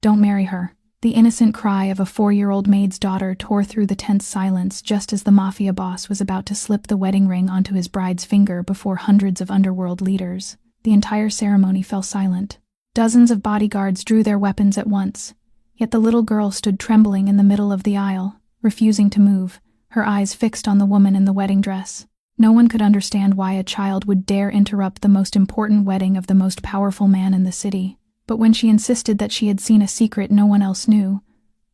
Don't marry her." The innocent cry of a 4-year-old maid's daughter tore through the tense silence just as the Mafia boss was about to slip the wedding ring onto his bride's finger before hundreds of underworld leaders. The entire ceremony fell silent. Dozens of bodyguards drew their weapons at once, yet the little girl stood trembling in the middle of the aisle, refusing to move, her eyes fixed on the woman in the wedding dress. No one could understand why a child would dare interrupt the most important wedding of the most powerful man in the city. But when she insisted that she had seen a secret no one else knew,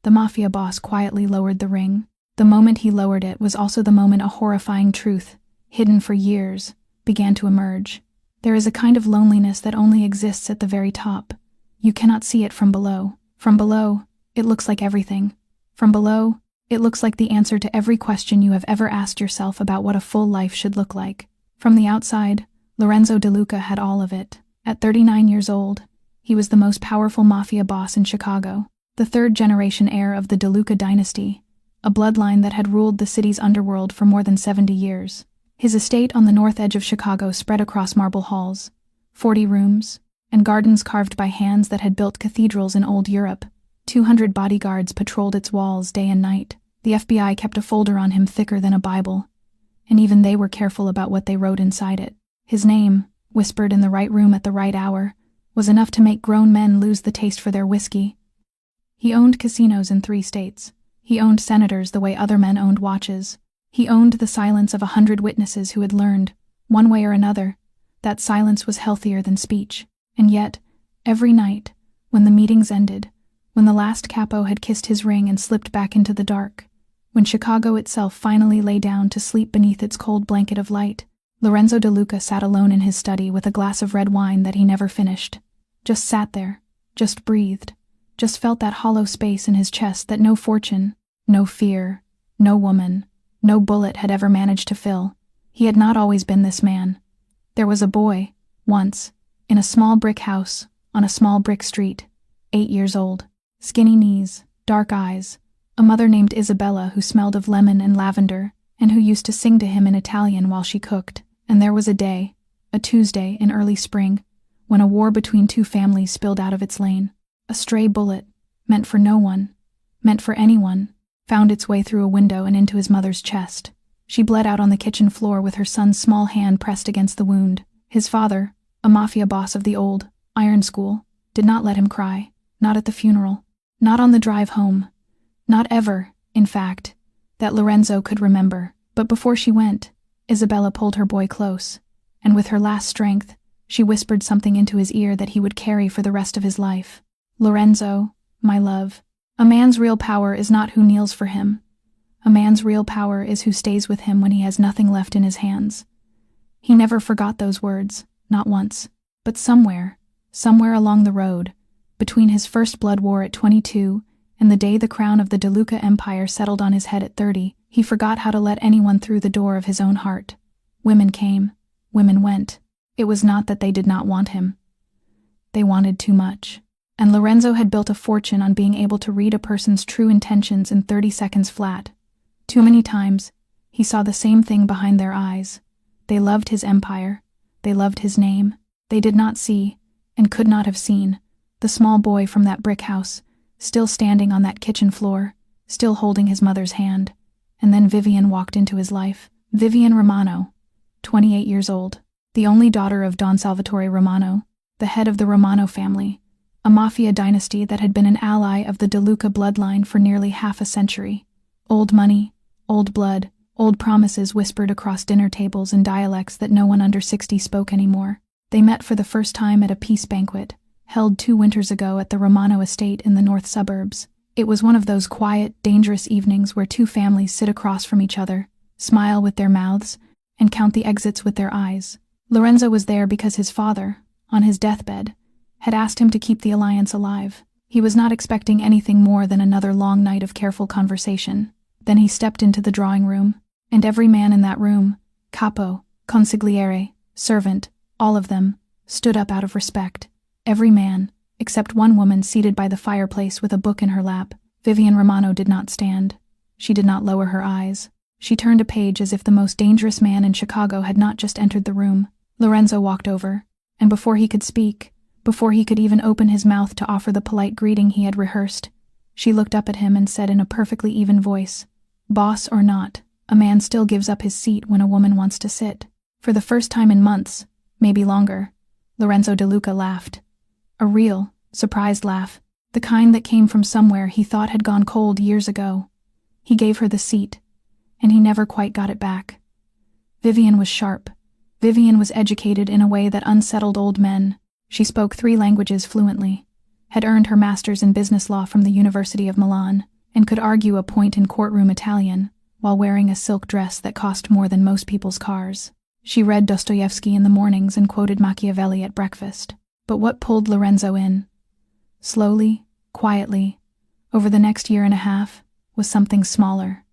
the Mafia boss quietly lowered the ring. The moment he lowered it was also the moment a horrifying truth, hidden for years, began to emerge. There is a kind of loneliness that only exists at the very top. You cannot see it from below. From below, it looks like everything. From below, it looks like the answer to every question you have ever asked yourself about what a full life should look like. From the outside, Lorenzo De Luca had all of it. At 39 years old, he was the most powerful Mafia boss in Chicago, the third-generation heir of the De Luca dynasty, a bloodline that had ruled the city's underworld for more than 70 years. His estate on the north edge of Chicago spread across marble halls, 40 rooms, and gardens carved by hands that had built cathedrals in old Europe. 200 bodyguards patrolled its walls day and night. The FBI kept a folder on him thicker than a Bible, and even they were careful about what they wrote inside it. His name, whispered in the right room at the right hour, was enough to make grown men lose the taste for their whiskey. He owned casinos in 3 states. He owned senators the way other men owned watches. He owned the silence of 100 witnesses who had learned, one way or another, that silence was healthier than speech. And yet, every night, when the meetings ended, when the last capo had kissed his ring and slipped back into the dark, when Chicago itself finally lay down to sleep beneath its cold blanket of light, Lorenzo De Luca sat alone in his study with a glass of red wine that he never finished. Just sat there, just breathed, just felt that hollow space in his chest that no fortune, no fear, no woman, no bullet had ever managed to fill. He had not always been this man. There was a boy, once, in a small brick house, on a small brick street, 8 years old, skinny knees, dark eyes, a mother named Isabella who smelled of lemon and lavender, and who used to sing to him in Italian while she cooked. And there was a day, a Tuesday in early spring, when a war between 2 families spilled out of its lane. A stray bullet, meant for no one, meant for anyone, found its way through a window and into his mother's chest. She bled out on the kitchen floor with her son's small hand pressed against the wound. His father, a Mafia boss of the old, iron school, did not let him cry, not at the funeral, not on the drive home, not ever, in fact, that Lorenzo could remember. But before she went, Isabella pulled her boy close, and with her last strength, she whispered something into his ear that he would carry for the rest of his life. "Lorenzo, my love, a man's real power is not who kneels for him. A man's real power is who stays with him when he has nothing left in his hands." He never forgot those words, not once. But somewhere along the road, between his first blood war at 22 and the day the crown of the De Luca Empire settled on his head at 30, he forgot how to let anyone through the door of his own heart. Women came, women went. It was not that they did not want him. They wanted too much. And Lorenzo had built a fortune on being able to read a person's true intentions in 30 seconds flat. Too many times, he saw the same thing behind their eyes. They loved his empire. They loved his name. They did not see, and could not have seen, the small boy from that brick house, still standing on that kitchen floor, still holding his mother's hand. And then Vivian walked into his life. Vivian Romano, 28 years old, the only daughter of Don Salvatore Romano, the head of the Romano family, a Mafia dynasty that had been an ally of the De Luca bloodline for nearly half a century. Old money, old blood, old promises whispered across dinner tables in dialects that no one under 60 spoke anymore. They met for the first time at a peace banquet, held 2 winters ago at the Romano estate in the north suburbs. It was one of those quiet, dangerous evenings where 2 families sit across from each other, smile with their mouths, and count the exits with their eyes. Lorenzo was there because his father, on his deathbed, had asked him to keep the alliance alive. He was not expecting anything more than another long night of careful conversation. Then he stepped into the drawing room, and every man in that room, capo, consigliere, servant, all of them, stood up out of respect. Every man, except one woman seated by the fireplace with a book in her lap. Vivian Romano did not stand. She did not lower her eyes. She turned a page as if the most dangerous man in Chicago had not just entered the room. Lorenzo walked over, and before he could speak, Before he could even open his mouth to offer the polite greeting he had rehearsed, she looked up at him and said in a perfectly even voice, "Boss or not, a man still gives up his seat when a woman wants to sit." For the first time in months, maybe longer, Lorenzo De Luca laughed. A real, surprised laugh, the kind that came from somewhere he thought had gone cold years ago. He gave her the seat, and he never quite got it back. Vivian was sharp. Vivian was educated in a way that unsettled old men. She spoke 3 languages fluently, had earned her master's in business law from the University of Milan, and could argue a point in courtroom Italian, while wearing a silk dress that cost more than most people's cars. She read Dostoevsky in the mornings and quoted Machiavelli at breakfast. But what pulled Lorenzo in, slowly, quietly, over the next year and a half, was something smaller,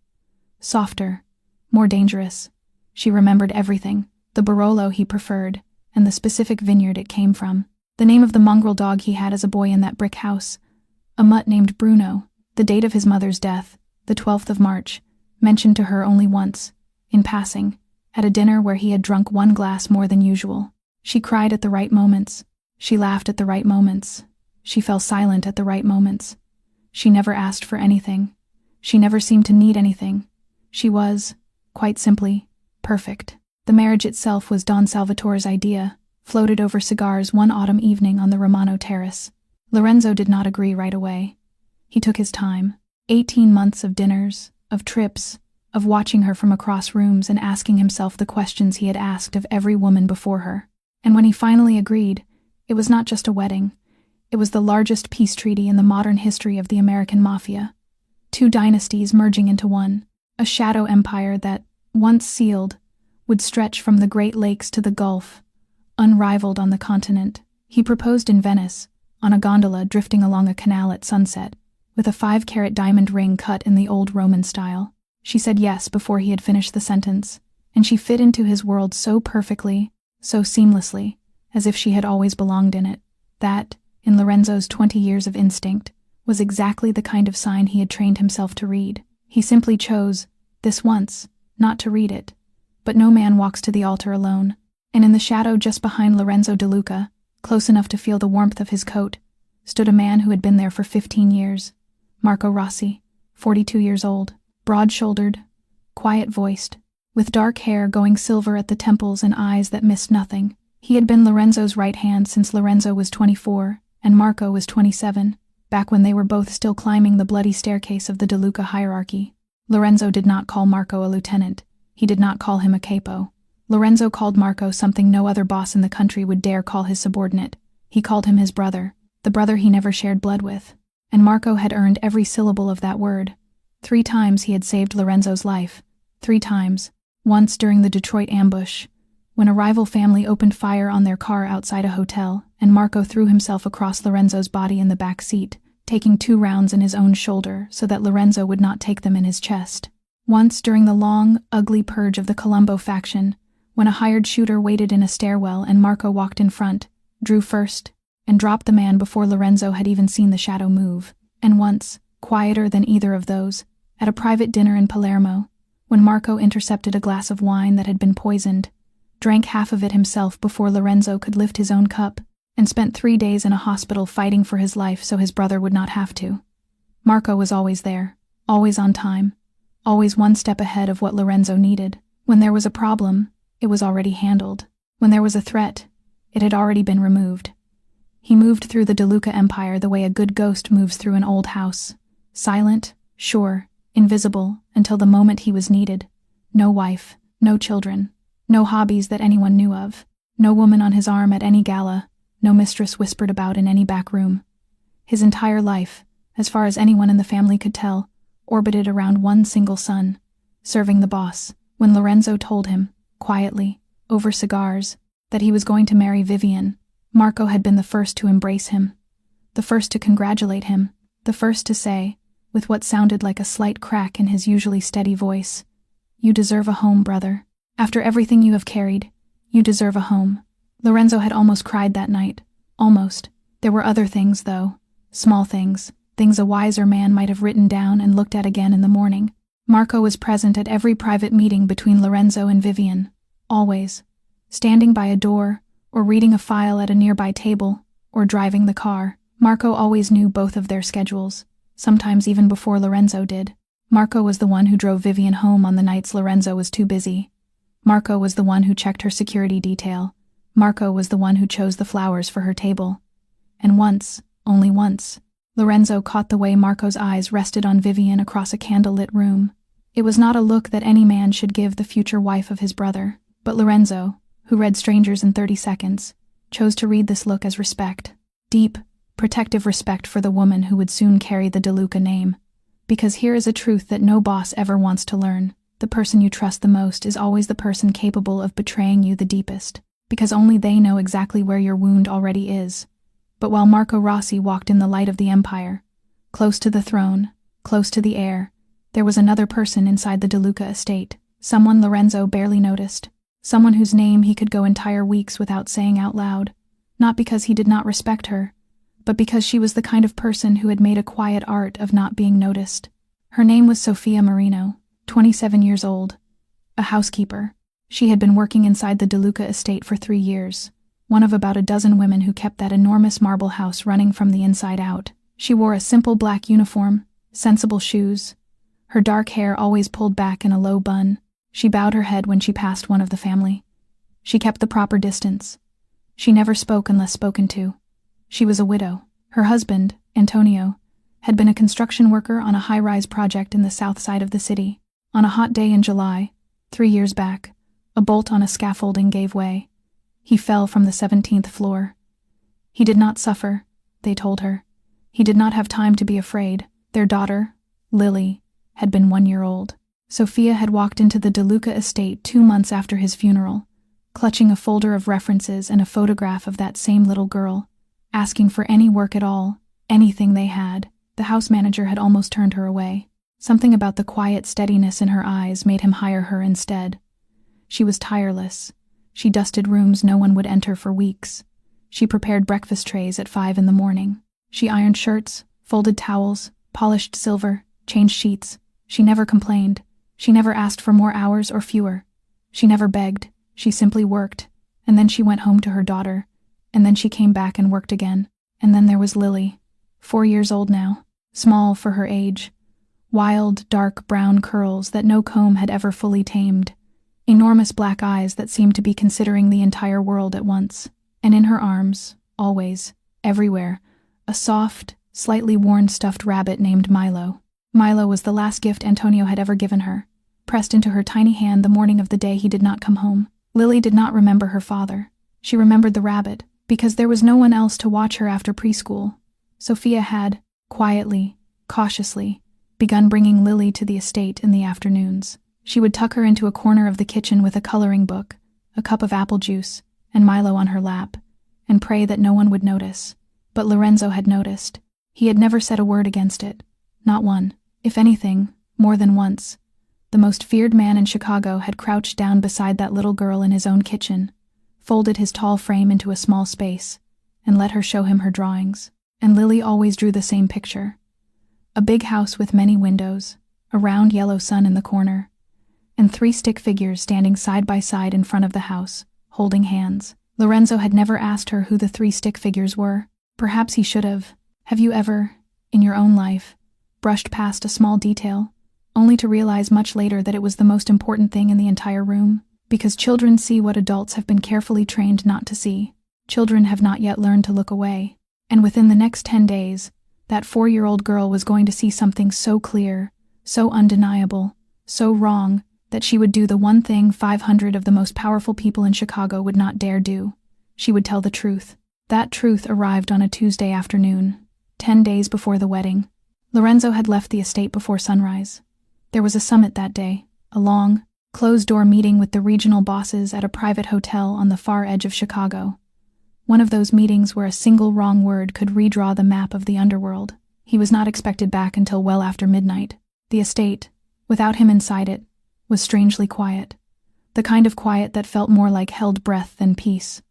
softer, more dangerous. She remembered everything, the Barolo he preferred, and the specific vineyard it came from. The name of the mongrel dog he had as a boy in that brick house, a mutt named Bruno, the date of his mother's death, the 12th of March, mentioned to her only once, in passing, at a dinner where he had drunk 1 glass more than usual. She cried at the right moments. She laughed at the right moments. She fell silent at the right moments. She never asked for anything. She never seemed to need anything. She was, quite simply, perfect. The marriage itself was Don Salvatore's idea, floated over cigars one autumn evening on the Romano terrace. Lorenzo did not agree right away. He took his time. 18 months of dinners, of trips, of watching her from across rooms and asking himself the questions he had asked of every woman before her. And when he finally agreed, it was not just a wedding. It was the largest peace treaty in the modern history of the American Mafia. 2 dynasties merging into one. A shadow empire that, once sealed, would stretch from the Great Lakes to the Gulf, unrivaled on the continent. He proposed in Venice, on a gondola drifting along a canal at sunset, with a 5-carat diamond ring cut in the old Roman style. She said yes before he had finished the sentence, and she fit into his world so perfectly, so seamlessly, as if she had always belonged in it. That, in Lorenzo's 20 years of instinct, was exactly the kind of sign he had trained himself to read. He simply chose, this once, not to read it. But no man walks to the altar alone, and in the shadow just behind Lorenzo De Luca, close enough to feel the warmth of his coat, stood a man who had been there for 15 years, Marco Rossi, 42 years old, broad-shouldered, quiet-voiced, with dark hair going silver at the temples and eyes that missed nothing. He had been Lorenzo's right hand since Lorenzo was 24 and Marco was 27, back when they were both still climbing the bloody staircase of the De Luca hierarchy. Lorenzo did not call Marco a lieutenant. He did not call him a capo. Lorenzo called Marco something no other boss in the country would dare call his subordinate. He called him his brother, the brother he never shared blood with. And Marco had earned every syllable of that word. 3 times he had saved Lorenzo's life. 3 times. Once during the Detroit ambush, when a rival family opened fire on their car outside a hotel, and Marco threw himself across Lorenzo's body in the back seat, taking 2 rounds in his own shoulder so that Lorenzo would not take them in his chest. Once during the long, ugly purge of the Colombo faction, when a hired shooter waited in a stairwell and Marco walked in front, drew first, and dropped the man before Lorenzo had even seen the shadow move. And once, quieter than either of those, at a private dinner in Palermo, when Marco intercepted a glass of wine that had been poisoned, drank half of it himself before Lorenzo could lift his own cup, and spent 3 days in a hospital fighting for his life so his brother would not have to. Marco was always there, always on time, always one step ahead of what Lorenzo needed. When there was a problem, it was already handled. When there was a threat, it had already been removed. He moved through the De Luca empire the way a good ghost moves through an old house, silent, sure, invisible, until the moment he was needed. No wife, no children, no hobbies that anyone knew of, no woman on his arm at any gala, no mistress whispered about in any back room. His entire life, as far as anyone in the family could tell, orbited around one single son, serving the boss. When Lorenzo told him, quietly, over cigars, that he was going to marry Vivian, Marco had been the first to embrace him, the first to congratulate him, the first to say, with what sounded like a slight crack in his usually steady voice, "You deserve a home, brother. After everything you have carried, you deserve a home." Lorenzo had almost cried that night. Almost. There were other things, though. Small things. Things a wiser man might have written down and looked at again in the morning. Marco was present at every private meeting between Lorenzo and Vivian. Always. Standing by a door, or reading a file at a nearby table, or driving the car. Marco always knew both of their schedules, sometimes even before Lorenzo did. Marco was the one who drove Vivian home on the nights Lorenzo was too busy. Marco was the one who checked her security detail. Marco was the one who chose the flowers for her table. And once, only once, Lorenzo caught the way Marco's eyes rested on Vivian across a candlelit room. It was not a look that any man should give the future wife of his brother, but Lorenzo, who read strangers in 30 seconds, chose to read this look as respect. Deep, protective respect for the woman who would soon carry the DeLuca name. Because here is a truth that no boss ever wants to learn. The person you trust the most is always the person capable of betraying you the deepest, because only they know exactly where your wound already is. But while Marco Rossi walked in the light of the empire, close to the throne, close to the heir, there was another person inside the DeLuca estate, someone Lorenzo barely noticed, someone whose name he could go entire weeks without saying out loud, not because he did not respect her, but because she was the kind of person who had made a quiet art of not being noticed. Her name was Sofia Marino, 27 years old, a housekeeper. She had been working inside the DeLuca estate for 3 years, one of about a dozen women who kept that enormous marble house running from the inside out. She wore a simple black uniform, sensible shoes, her dark hair always pulled back in a low bun. She bowed her head when she passed one of the family. She kept the proper distance. She never spoke unless spoken to. She was a widow. Her husband, Antonio, had been a construction worker on a high-rise project in the south side of the city. On a hot day in July, 3 years back, a bolt on a scaffolding gave way. He fell from the 17th floor. He did not suffer, they told her. He did not have time to be afraid. Their daughter, Lily, had been 1 year old. Sophia had walked into the DeLuca estate 2 months after his funeral, clutching a folder of references and a photograph of that same little girl, asking for any work at all, anything they had. The house manager had almost turned her away. Something about the quiet steadiness in her eyes made him hire her instead. She was tireless. She dusted rooms no one would enter for weeks. She prepared breakfast trays at 5 in the morning. She ironed shirts, folded towels, polished silver, changed sheets. She never complained. She never asked for more hours or fewer. She never begged. She simply worked. And then she went home to her daughter. And then she came back and worked again. And then there was Lily, 4 years old now, small for her age. Wild, dark brown curls that no comb had ever fully tamed. Enormous black eyes that seemed to be considering the entire world at once. And in her arms, always, everywhere, a soft, slightly worn stuffed rabbit named Milo. Milo was the last gift Antonio had ever given her, pressed into her tiny hand the morning of the day he did not come home. Lily did not remember her father. She remembered the rabbit, because there was no one else to watch her after preschool. Sophia had, quietly, cautiously, begun bringing Lily to the estate in the afternoons. She would tuck her into a corner of the kitchen with a coloring book, a cup of apple juice, and Milo on her lap, and pray that no one would notice. But Lorenzo had noticed. He had never said a word against it. Not one. If anything, more than once. The most feared man in Chicago had crouched down beside that little girl in his own kitchen, folded his tall frame into a small space, and let her show him her drawings. And Lily always drew the same picture. A big house with many windows, a round yellow sun in the corner, and 3 stick figures standing side by side in front of the house, holding hands. Lorenzo had never asked her who the 3 stick figures were. Perhaps he should have. Have you ever, in your own life, brushed past a small detail, only to realize much later that it was the most important thing in the entire room? Because children see what adults have been carefully trained not to see. Children have not yet learned to look away. And within the next 10 days, that 4-year-old girl was going to see something so clear, so undeniable, so wrong, that she would do the one thing 500 of the most powerful people in Chicago would not dare do. She would tell the truth. That truth arrived on a Tuesday afternoon, 10 days before the wedding. Lorenzo had left the estate before sunrise. There was a summit that day, a long, closed-door meeting with the regional bosses at a private hotel on the far edge of Chicago. One of those meetings where a single wrong word could redraw the map of the underworld. He was not expected back until well after midnight. The estate, without him inside it, was strangely quiet. The kind of quiet that felt more like held breath than peace.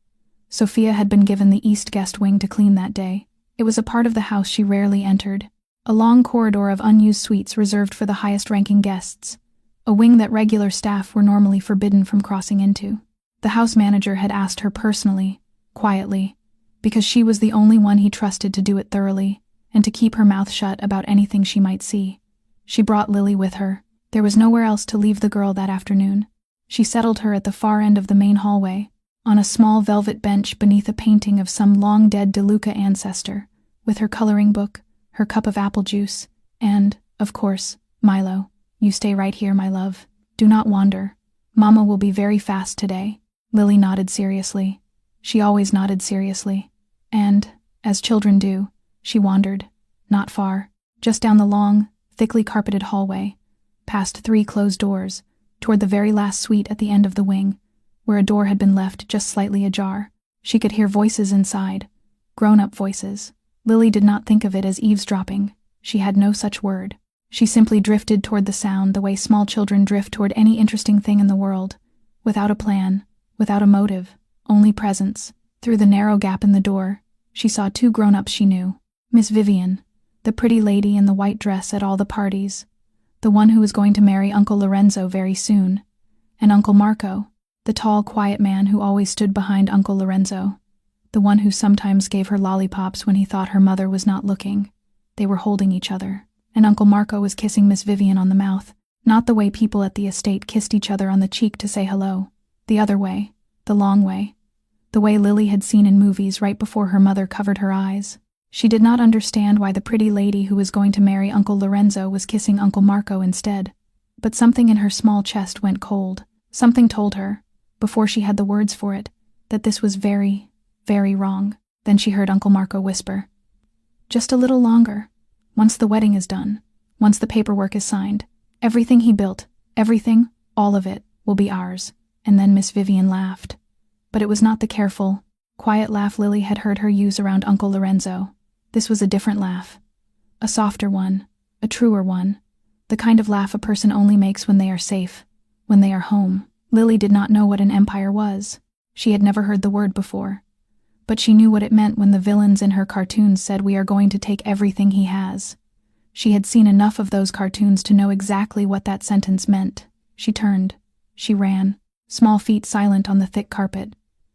Sophia had been given the east guest wing to clean that day. It was a part of the house she rarely entered. A long corridor of unused suites reserved for the highest-ranking guests. A wing that regular staff were normally forbidden from crossing into. The house manager had asked her personally, quietly, because she was the only one he trusted to do it thoroughly, and to keep her mouth shut about anything she might see. She brought Lily with her. There was nowhere else to leave the girl that afternoon. She settled her at the far end of the main hallway, on a small velvet bench beneath a painting of some long-dead DeLuca ancestor, with her coloring book, her cup of apple juice, and, of course, Milo. You stay right here, my love. Do not wander. Mama will be very fast today. Lily nodded seriously. She always nodded seriously. And, as children do, she wandered, not far, just down the long, thickly carpeted hallway, past 3 closed doors, toward the very last suite at the end of the wing, where a door had been left just slightly ajar. She could hear voices inside, grown-up voices. Lily did not think of it as eavesdropping. She had no such word. She simply drifted toward the sound the way small children drift toward any interesting thing in the world, without a plan, without a motive, only presence. Through the narrow gap in the door, she saw 2 grown-ups she knew. Miss Vivian, the pretty lady in the white dress at all the parties, the one who was going to marry Uncle Lorenzo very soon, and Uncle Marco, the tall, quiet man who always stood behind Uncle Lorenzo, the one who sometimes gave her lollipops when he thought her mother was not looking. They were holding each other, and Uncle Marco was kissing Miss Vivian on the mouth, not the way people at the estate kissed each other on the cheek to say hello, the other way, the long way, the way Lily had seen in movies right before her mother covered her eyes. She did not understand why the pretty lady who was going to marry Uncle Lorenzo was kissing Uncle Marco instead, but something in her small chest went cold. Something told her, before she had the words for it, that this was very, very wrong. Then she heard Uncle Marco whisper, "Just a little longer. Once the wedding is done, once the paperwork is signed, everything he built, everything, all of it, will be ours." And then Miss Vivian laughed. But it was not the careful, quiet laugh Lily had heard her use around Uncle Lorenzo. This was a different laugh. A softer one, a truer one, the kind of laugh a person only makes when they are safe, when they are home. Lily did not know what an empire was. She had never heard the word before. But she knew what it meant when the villains in her cartoons said, "We are going to take everything he has." She had seen enough of those cartoons to know exactly what that sentence meant. She turned. She ran, small feet silent on the thick carpet.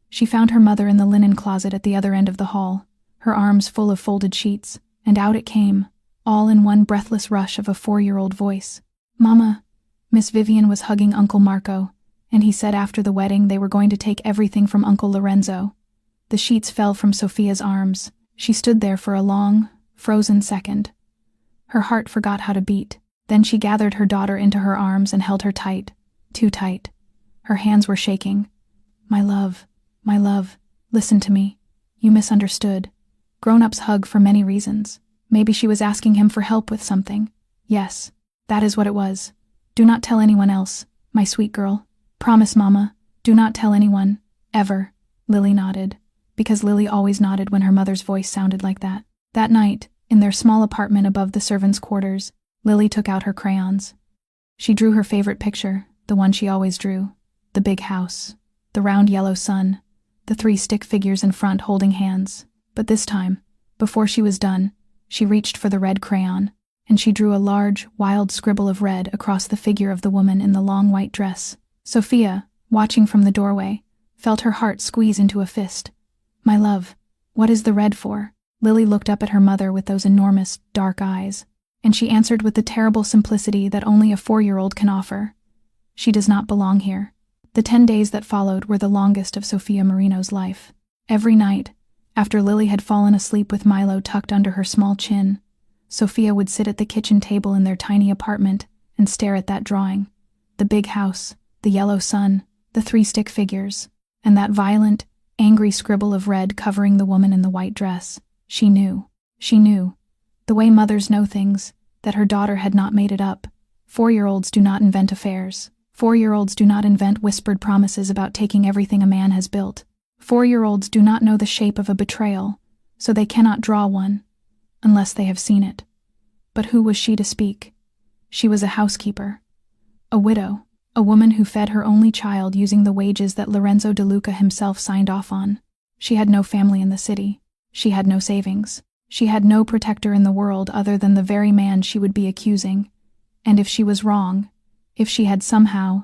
She found her mother in the linen closet at the other end of the hall, her arms full of folded sheets, and out it came, all in one breathless rush of a 4-year-old voice. "Mama." Miss Vivian was hugging Uncle Marco, and he said after the wedding they were going to take everything from Uncle Lorenzo. The sheets fell from Sophia's arms. She stood there for a long, frozen second. Her heart forgot how to beat. Then she gathered her daughter into her arms and held her tight, too tight. Her hands were shaking. My love, listen to me. You misunderstood. Grown-ups hug for many reasons. Maybe she was asking him for help with something. Yes, that is what it was. Do not tell anyone else, my sweet girl. Promise, Mama. Do not tell anyone, ever." Lily nodded, because Lily always nodded when her mother's voice sounded like that. That night, in their small apartment above the servants' quarters, Lily took out her crayons. She drew her favorite picture, the one she always drew, the big house, the round yellow sun, the 3 stick figures in front holding hands. But this time, before she was done, she reached for the red crayon, and she drew a large, wild scribble of red across the figure of the woman in the long white dress. Sophia, watching from the doorway, felt her heart squeeze into a fist. "My love, what is the red for?" Lily looked up at her mother with those enormous, dark eyes, and she answered with the terrible simplicity that only a 4-year-old can offer. "She does not belong here." The 10 days that followed were the longest of Sophia Marino's life. Every night, after Lily had fallen asleep with Milo tucked under her small chin, Sophia would sit at the kitchen table in their tiny apartment and stare at that drawing, the big house, the yellow sun, the 3 stick figures, and that violent, angry scribble of red covering the woman in the white dress. She knew, the way mothers know things, that her daughter had not made it up. 4-year-olds do not invent affairs. 4-year-olds do not invent whispered promises about taking everything a man has built. 4-year-olds do not know the shape of a betrayal, so they cannot draw one, unless they have seen it. But who was she to speak? She was a housekeeper, a widow, a woman who fed her only child using the wages that Lorenzo DeLuca himself signed off on. She had no family in the city. She had no savings. She had no protector in the world other than the very man she would be accusing. And if she was wrong, if she had somehow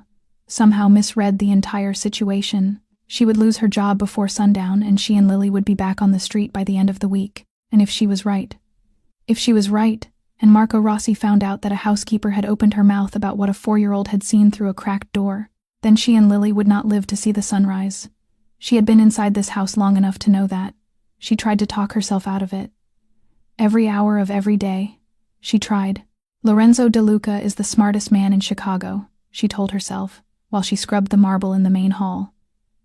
misread the entire situation, She would lose her job before sundown, and she and Lily would be back on the street by the end of the week. And if she was right, and Marco Rossi found out that a housekeeper had opened her mouth about what a 4-year-old had seen through a cracked door, then she and Lily would not live to see the sunrise. She had been inside this house long enough to know that. She tried to talk herself out of it. Every hour of every day, she tried. Lorenzo De Luca is the smartest man in Chicago, she told herself, while she scrubbed the marble in the main hall.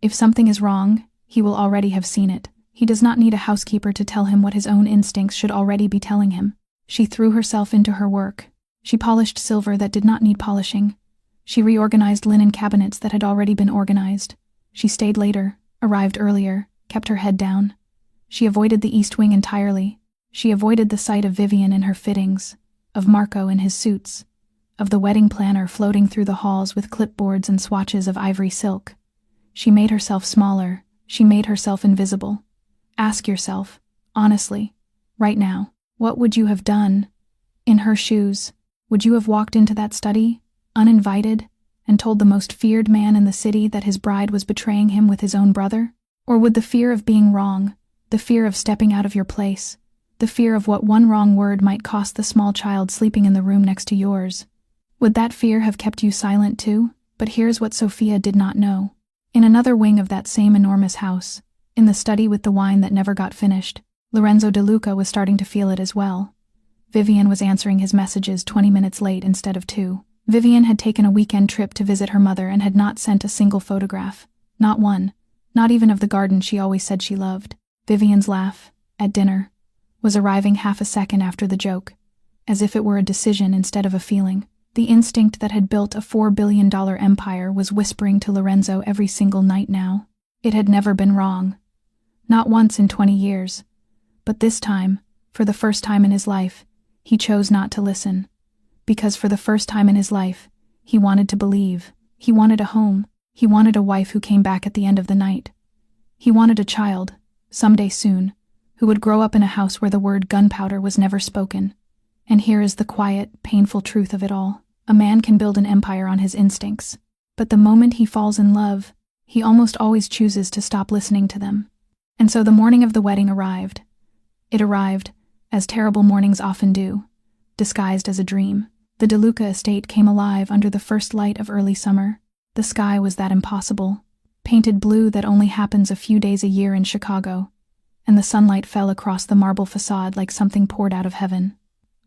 If something is wrong, he will already have seen it. He does not need a housekeeper to tell him what his own instincts should already be telling him. She threw herself into her work. She polished silver that did not need polishing. She reorganized linen cabinets that had already been organized. She stayed later, arrived earlier, kept her head down. She avoided the East Wing entirely. She avoided the sight of Vivian in her fittings, of Marco in his suits, of the wedding planner floating through the halls with clipboards and swatches of ivory silk. She made herself smaller. She made herself invisible. Ask yourself, honestly, right now, what would you have done? In her shoes, would you have walked into that study, uninvited, and told the most feared man in the city that his bride was betraying him with his own brother? Or would the fear of being wrong, the fear of stepping out of your place, the fear of what one wrong word might cost the small child sleeping in the room next to yours, would that fear have kept you silent too? But here's what Sophia did not know. In another wing of that same enormous house, in the study with the wine that never got finished, Lorenzo De Luca was starting to feel it as well. Vivian was answering his messages 20 minutes late instead of 2. Vivian had taken a weekend trip to visit her mother and had not sent a single photograph. Not one. Not even of the garden she always said she loved. Vivian's laugh, at dinner, was arriving half a second after the joke, as if it were a decision instead of a feeling. The instinct that had built a $4 billion empire was whispering to Lorenzo every single night now. It had never been wrong. Not once in 20 years. But this time, for the first time in his life, he chose not to listen. Because for the first time in his life, he wanted to believe. He wanted a home. He wanted a wife who came back at the end of the night. He wanted a child, someday soon, who would grow up in a house where the word gunpowder was never spoken. And here is the quiet, painful truth of it all. A man can build an empire on his instincts, but the moment he falls in love, he almost always chooses to stop listening to them. And so the morning of the wedding arrived. It arrived, as terrible mornings often do, disguised as a dream. The De Luca estate came alive under the first light of early summer. The sky was that impossible, painted blue that only happens a few days a year in Chicago, and the sunlight fell across the marble facade like something poured out of heaven.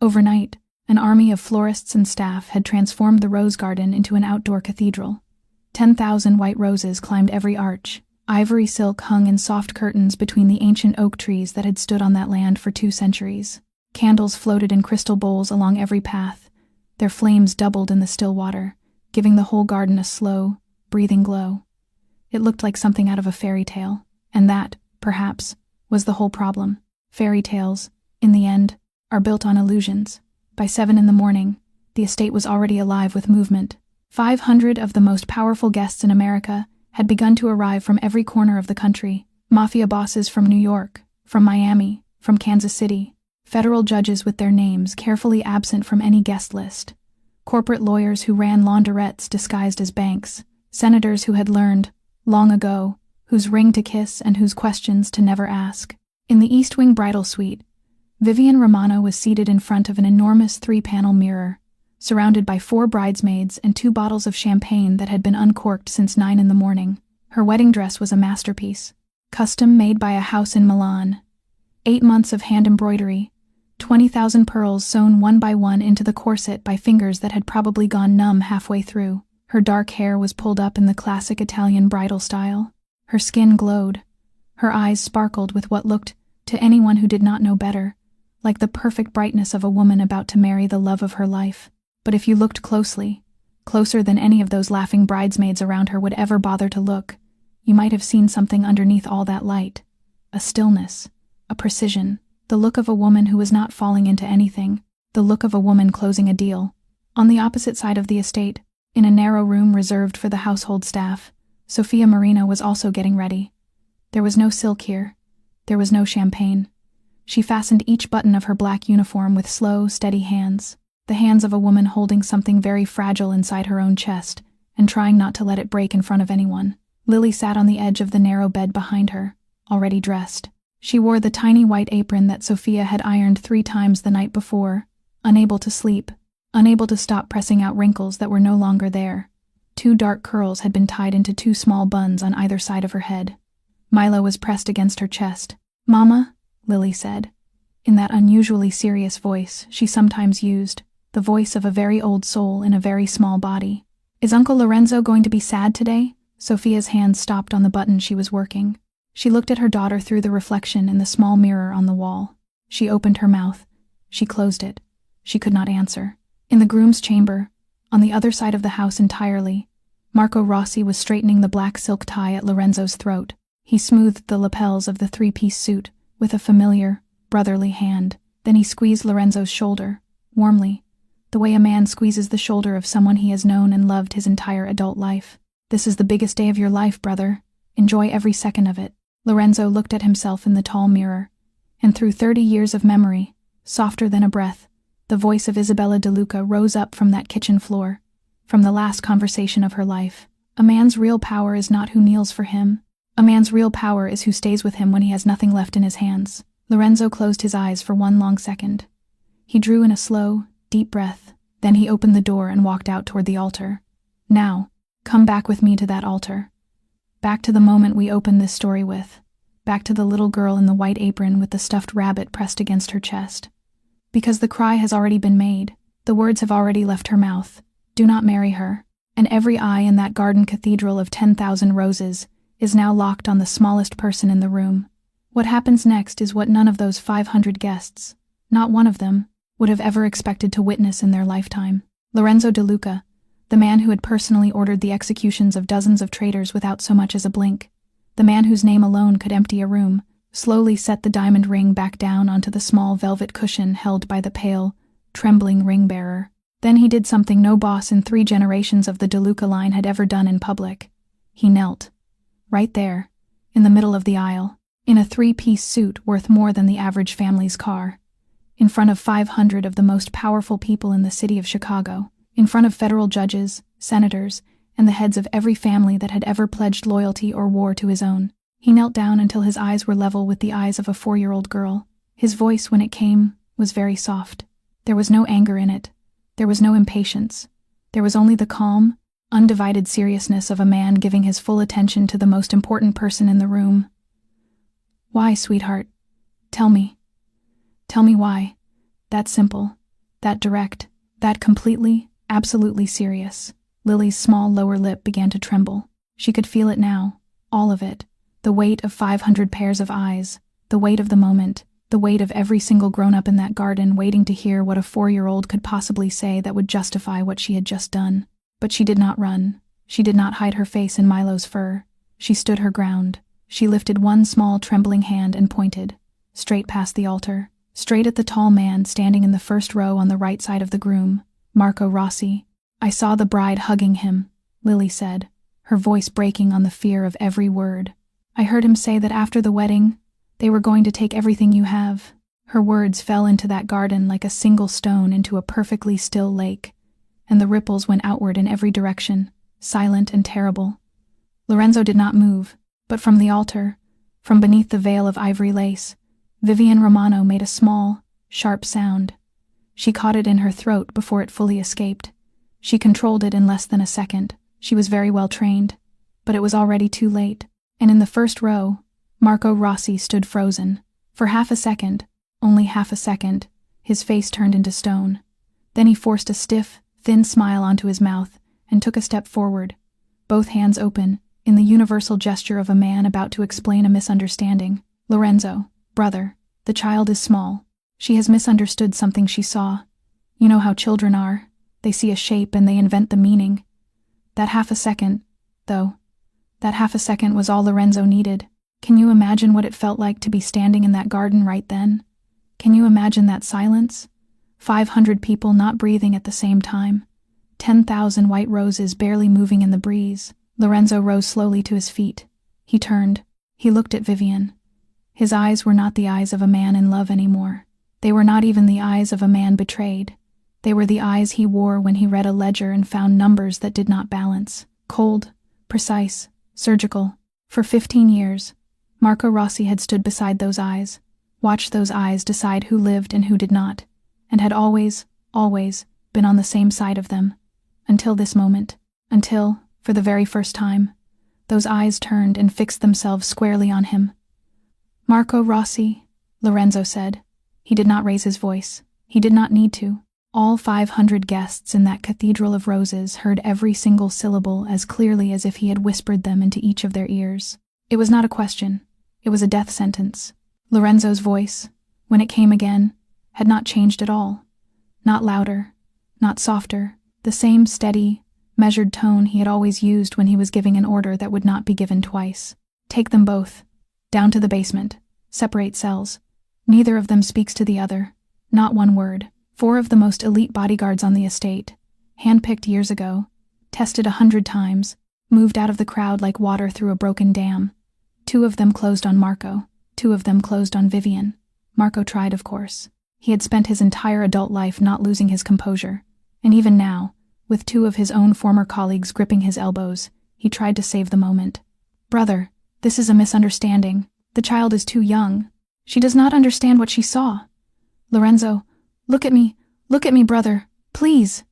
Overnight, an army of florists and staff had transformed the rose garden into an outdoor cathedral. 10,000 white roses climbed every arch. Ivory silk hung in soft curtains between the ancient oak trees that had stood on that land for 2 centuries. Candles floated in crystal bowls along every path. Their flames doubled in the still water, giving the whole garden a slow, breathing glow. It looked like something out of a fairy tale, and that, perhaps, was the whole problem. Fairy tales, in the end, are built on illusions. By 7 in the morning, the estate was already alive with movement. 500 of the most powerful guests in America had begun to arrive from every corner of the country. Mafia bosses from New York, from Miami, from Kansas City. Federal judges with their names carefully absent from any guest list. Corporate lawyers who ran laundrettes disguised as banks. Senators who had learned, long ago, whose ring to kiss and whose questions to never ask. In the East Wing bridal suite, Vivian Romano was seated in front of an enormous 3-panel mirror, surrounded by 4 bridesmaids and 2 bottles of champagne that had been uncorked since 9 in the morning. Her wedding dress was a masterpiece, custom made by a house in Milan. 8 months of hand embroidery, 20,000 pearls sewn one by one into the corset by fingers that had probably gone numb halfway through. Her dark hair was pulled up in the classic Italian bridal style. Her skin glowed. Her eyes sparkled with what looked, to anyone who did not know better, like the perfect brightness of a woman about to marry the love of her life. But if you looked closely, closer than any of those laughing bridesmaids around her would ever bother to look, you might have seen something underneath all that light. A stillness, a precision, the look of a woman who was not falling into anything, the look of a woman closing a deal. On the opposite side of the estate, in a narrow room reserved for the household staff, Sophia Marina was also getting ready. There was no silk here. There was no champagne. She fastened each button of her black uniform with slow, steady hands, the hands of a woman holding something very fragile inside her own chest and trying not to let it break in front of anyone. Lily sat on the edge of the narrow bed behind her, already dressed. She wore the tiny white apron that Sophia had ironed 3 times the night before, unable to sleep, unable to stop pressing out wrinkles that were no longer there. 2 dark curls had been tied into 2 small buns on either side of her head. Milo was pressed against her chest. "Mama," Lily said, in that unusually serious voice she sometimes used, the voice of a very old soul in a very small body. "Is Uncle Lorenzo going to be sad today?" Sophia's hand stopped on the button she was working. She looked at her daughter through the reflection in the small mirror on the wall. She opened her mouth. She closed it. She could not answer. In the groom's chamber, on the other side of the house entirely, Marco Rossi was straightening the black silk tie at Lorenzo's throat. He smoothed the lapels of the 3-piece suit with a familiar, brotherly hand. Then he squeezed Lorenzo's shoulder, warmly, the way a man squeezes the shoulder of someone he has known and loved his entire adult life. "This is the biggest day of your life, brother. Enjoy every second of it." Lorenzo looked at himself in the tall mirror, and through 30 years of memory, softer than a breath, the voice of Isabella De Luca rose up from that kitchen floor, from the last conversation of her life. "A man's real power is not who kneels for him. A man's real power is who stays with him when he has nothing left in his hands." Lorenzo closed his eyes for 1 long second. He drew in a slow, deep breath, then he opened the door and walked out toward the altar. "Now, come back with me to that altar. Back to the moment we opened this story with. Back to the little girl in the white apron with the stuffed rabbit pressed against her chest. Because the cry has already been made. The words have already left her mouth. Do not marry her. And every eye in that garden cathedral of 10,000 roses is now locked on the smallest person in the room. What happens next is what none of those 500 guests, not one of them, would have ever expected to witness in their lifetime. Lorenzo De Luca, the man who had personally ordered the executions of dozens of traitors without so much as a blink, the man whose name alone could empty a room, slowly set the diamond ring back down onto the small velvet cushion held by the pale, trembling ring-bearer. Then he did something no boss in 3 generations of the De Luca line had ever done in public. He knelt. Right there, in the middle of the aisle, in a 3-piece suit worth more than the average family's car, in front of 500 of the most powerful people in the city of Chicago, in front of federal judges, senators, and the heads of every family that had ever pledged loyalty or war to his own. He knelt down until his eyes were level with the eyes of a 4-year-old girl. His voice, when it came, was very soft. There was no anger in it. There was no impatience. There was only the calm, undivided seriousness of a man giving his full attention to the most important person in the room. "Why, sweetheart? Tell me. Tell me why. That simple, that direct, that completely, absolutely serious." Lily's small lower lip began to tremble. She could feel it now, all of it, the weight of 500 pairs of eyes, the weight of the moment, the weight of every single grown-up in that garden waiting to hear what a 4-year-old could possibly say that would justify what she had just done. But she did not run. She did not hide her face in Milo's fur. She stood her ground. She lifted one small trembling hand and pointed, straight past the altar, straight at the tall man standing in the first row on the right side of the groom, Marco Rossi. "I saw the bride hugging him," Lily said, her voice breaking on the fear of every word. "I heard him say that after the wedding, they were going to take everything you have." Her words fell into that garden like a single stone into a perfectly still lake, and the ripples went outward in every direction, silent and terrible. Lorenzo did not move, but from the altar, from beneath the veil of ivory lace, Vivian Romano made a small, sharp sound. She caught it in her throat before it fully escaped. She controlled it in less than a second. She was very well trained, but it was already too late, and in the first row, Marco Rossi stood frozen. For half a second, only half a second, his face turned into stone. Then he forced a stiff, thin smile onto his mouth and took a step forward, both hands open, in the universal gesture of a man about to explain a misunderstanding. "Lorenzo, brother, the child is small. She has misunderstood something she saw. You know how children are. They see a shape and they invent the meaning. That half a second, though, that half a second was all Lorenzo needed. Can you imagine what it felt like to be standing in that garden right then? Can you imagine that silence? 500 people not breathing at the same time. 10,000 white roses barely moving in the breeze. Lorenzo rose slowly to his feet. He turned. He looked at Vivian. His eyes were not the eyes of a man in love anymore. They were not even the eyes of a man betrayed. They were the eyes he wore when he read a ledger and found numbers that did not balance. Cold, precise, surgical. For 15 years, Marco Rossi had stood beside those eyes, watched those eyes decide who lived and who did not, and had always been on the same side of them. Until this moment. Until, for the very first time, those eyes turned and fixed themselves squarely on him. "Marco Rossi," Lorenzo said. He did not raise his voice. He did not need to. All 500 guests in that cathedral of roses heard every single syllable as clearly as if he had whispered them into each of their ears. It was not a question. It was a death sentence. Lorenzo's voice, when it came again, had not changed at all. Not louder, not softer, the same steady, measured tone he had always used when he was giving an order that would not be given twice. "Take them both. Down to the basement. Separate cells. Neither of them speaks to the other. Not one word. 4 of the most elite bodyguards on the estate, handpicked years ago, tested 100 times, moved out of the crowd like water through a broken dam. 2 of them closed on Marco. 2 of them closed on Vivian. Marco tried, of course. He had spent his entire adult life not losing his composure, and even now, with 2 of his own former colleagues gripping his elbows, he tried to save the moment. "Brother, this is a misunderstanding. The child is too young. She does not understand what she saw. Lorenzo, look at me, brother, please."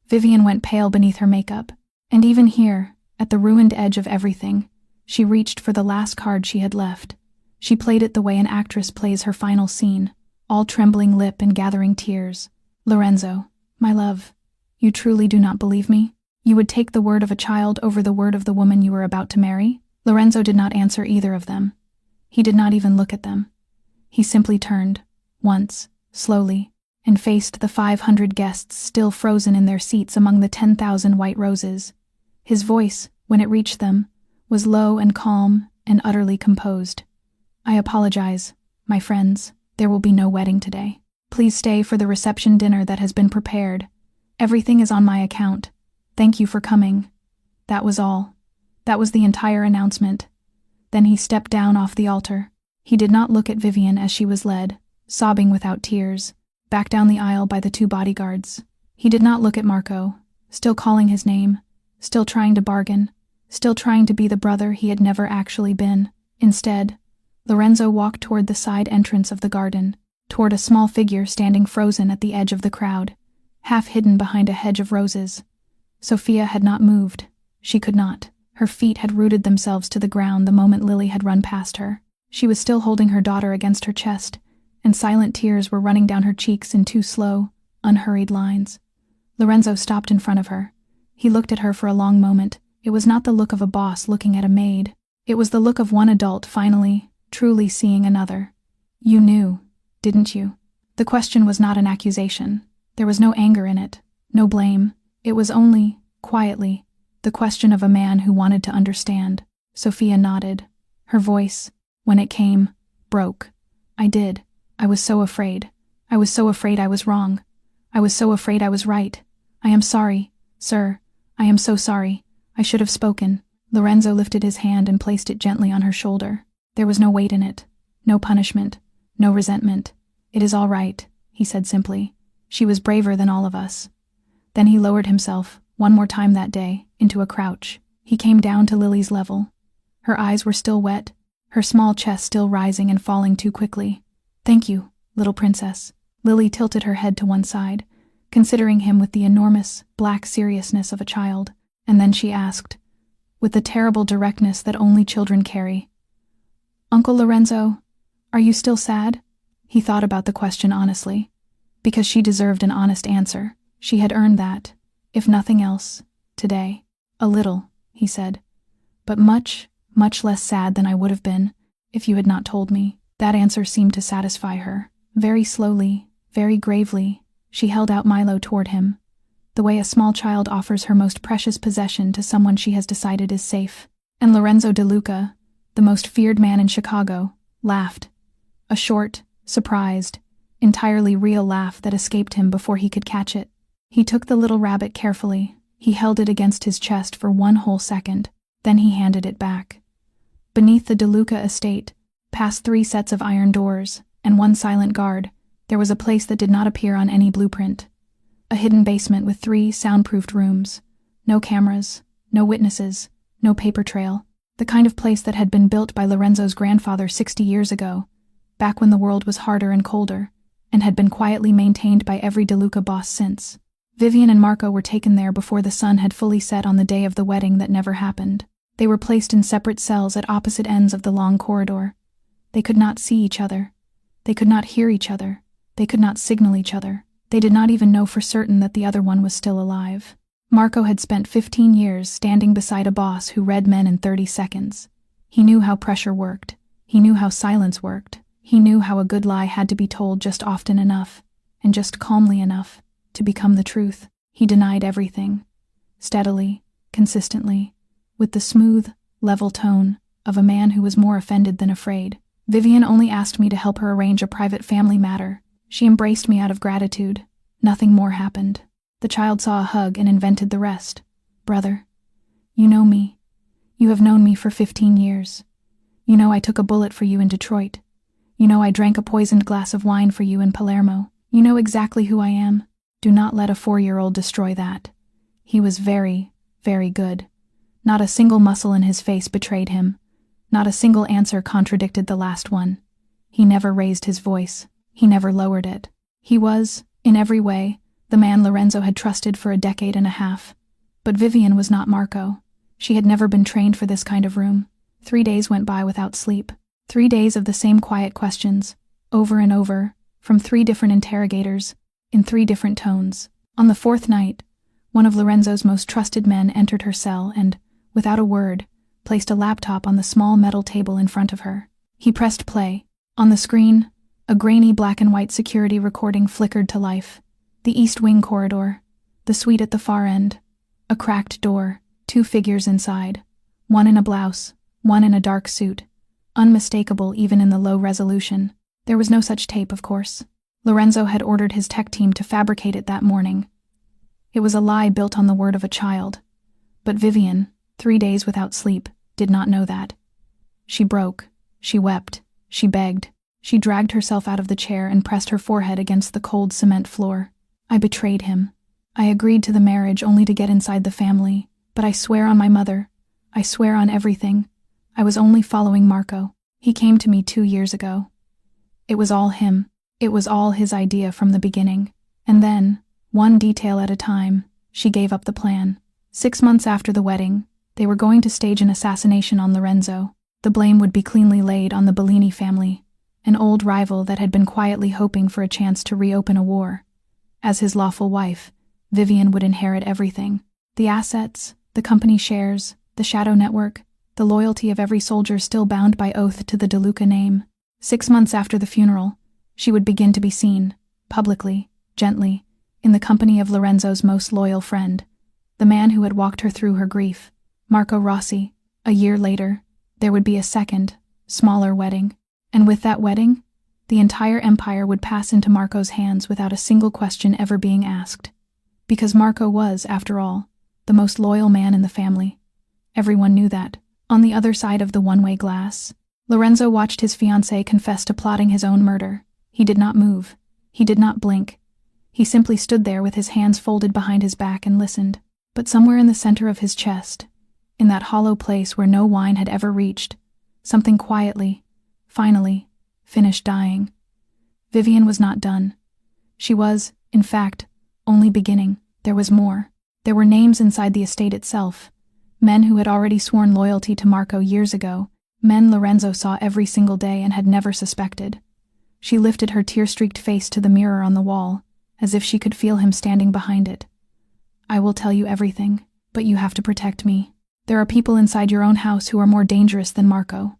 Vivian went pale beneath her makeup, and even here, at the ruined edge of everything, she reached for the last card she had left. She played it the way an actress plays her final scene, all trembling lip and gathering tears. "Lorenzo, my love, you truly do not believe me? You would take the word of a child over the word of the woman you were about to marry?" Lorenzo did not answer either of them. He did not even look at them. He simply turned, once, slowly, and faced the 500 guests still frozen in their seats among the 10,000 white roses. His voice, when it reached them, was low and calm and utterly composed. "I apologize, my friends. There will be no wedding today. Please stay for the reception dinner that has been prepared. Everything is on my account. Thank you for coming." That was all. That was the entire announcement. Then he stepped down off the altar. He did not look at Vivian as she was led, sobbing without tears, back down the aisle by the 2 bodyguards. He did not look at Marco, still calling his name, still trying to bargain, still trying to be the brother he had never actually been. Instead, Lorenzo walked toward the side entrance of the garden, toward a small figure standing frozen at the edge of the crowd, half hidden behind a hedge of roses. Sophia had not moved. She could not. Her feet had rooted themselves to the ground the moment Lily had run past her. She was still holding her daughter against her chest, and silent tears were running down her cheeks in 2 slow, unhurried lines. Lorenzo stopped in front of her. He looked at her for a long moment. It was not the look of a boss looking at a maid. It was the look of one adult finally, truly seeing another. "You knew, didn't you?" The question was not an accusation. There was no anger in it, no blame. It was only, quietly, the question of a man who wanted to understand. Sophia nodded. Her voice, when it came, broke. "I did. I was so afraid. I was so afraid I was wrong. I was so afraid I was right. I am sorry, sir. I am so sorry. I should have spoken." Lorenzo lifted his hand and placed it gently on her shoulder. There was no weight in it, no punishment, no resentment. "It is all right," he said simply. "She was braver than all of us." Then he lowered himself, one more time that day, into a crouch. He came down to Lily's level. Her eyes were still wet, her small chest still rising and falling too quickly. "Thank you, little princess." Lily tilted her head to one side, considering him with the enormous, black seriousness of a child, and then she asked, with the terrible directness that only children carry, "Uncle Lorenzo, are you still sad?" He thought about the question honestly. Because she deserved an honest answer. She had earned that, if nothing else, today. "A little," he said. "But much, much less sad than I would have been, if you had not told me." That answer seemed to satisfy her. Very slowly, very gravely, she held out Milo toward him, the way a small child offers her most precious possession to someone she has decided is safe. And Lorenzo De Luca, the most feared man in Chicago, laughed. A short, surprised, entirely real laugh that escaped him before he could catch it. He took the little rabbit carefully. He held it against his chest for 1 whole second. Then he handed it back. Beneath the De Luca estate, past 3 sets of iron doors and 1 silent guard, there was a place that did not appear on any blueprint. A hidden basement with 3 soundproofed rooms. No cameras, no witnesses, No paper trail. The kind of place that had been built by Lorenzo's grandfather 60 years ago, back when the world was harder and colder, and had been quietly maintained by every DeLuca boss since. Vivian and Marco were taken there before the sun had fully set on the day of the wedding that never happened. They were placed in separate cells at opposite ends of the long corridor. They could not see each other. They could not hear each other. They could not signal each other. They did not even know for certain that the other one was still alive. Marco had spent 15 years standing beside a boss who read men in 30 seconds. He knew how pressure worked. He knew how silence worked. He knew how a good lie had to be told just often enough, and just calmly enough, to become the truth. He denied everything. Steadily, consistently, with the smooth, level tone of a man who was more offended than afraid. Vivian only asked me to help her arrange a private family matter. She embraced me out of gratitude. Nothing more happened. The child saw a hug and invented the rest. Brother, you know me. You have known me for 15 years. You know I took a bullet for you in Detroit. You know I drank a poisoned glass of wine for you in Palermo. You know exactly who I am. Do not let a 4-year-old destroy that. He was very, very good. Not a single muscle in his face betrayed him. Not a single answer contradicted the last one. He never raised his voice. He never lowered it. He was, in every way, the man Lorenzo had trusted for a decade and a half. But Vivian was not Marco. She had never been trained for this kind of room. 3 days went by without sleep. 3 days of the same quiet questions, over and over, from 3 different interrogators, in 3 different tones. On the 4th night, one of Lorenzo's most trusted men entered her cell and, without a word, placed a laptop on the small metal table in front of her. He pressed play. On the screen, a grainy black and white security recording flickered to life. The East Wing corridor, the suite at the far end, a cracked door, 2 figures inside, one in a blouse, one in a dark suit, unmistakable even in the low resolution. There was no such tape, of course. Lorenzo had ordered his tech team to fabricate it that morning. It was a lie built on the word of a child. But Vivian, 3 days without sleep, did not know that. She broke. She wept. She begged. She dragged herself out of the chair and pressed her forehead against the cold cement floor. I betrayed him. I agreed to the marriage only to get inside the family, but I swear on my mother. I swear on everything. I was only following Marco. He came to me 2 years ago. It was all him. It was all his idea from the beginning. And then, one detail at a time, she gave up the plan. 6 months after the wedding, they were going to stage an assassination on Lorenzo. The blame would be cleanly laid on the Bellini family, an old rival that had been quietly hoping for a chance to reopen a war. As his lawful wife, Vivian would inherit everything. The assets, the company shares, the shadow network, the loyalty of every soldier still bound by oath to the DeLuca name. 6 months after the funeral, she would begin to be seen, publicly, gently, in the company of Lorenzo's most loyal friend, the man who had walked her through her grief, Marco Rossi. A year later, there would be a second, smaller wedding. And with that wedding, the entire empire would pass into Marco's hands without a single question ever being asked. Because Marco was, after all, the most loyal man in the family. Everyone knew that. On the other side of the one-way glass, Lorenzo watched his fiancée confess to plotting his own murder. He did not move. He did not blink. He simply stood there with his hands folded behind his back and listened. But somewhere in the center of his chest, in that hollow place where no wine had ever reached, something quietly, finally, finished dying. Vivian was not done. She was, in fact, only beginning. There was more. There were names inside the estate itself. Men who had already sworn loyalty to Marco years ago. Men Lorenzo saw every single day and had never suspected. She lifted her tear-streaked face to the mirror on the wall, as if she could feel him standing behind it. I will tell you everything, but you have to protect me. There are people inside your own house who are more dangerous than Marco.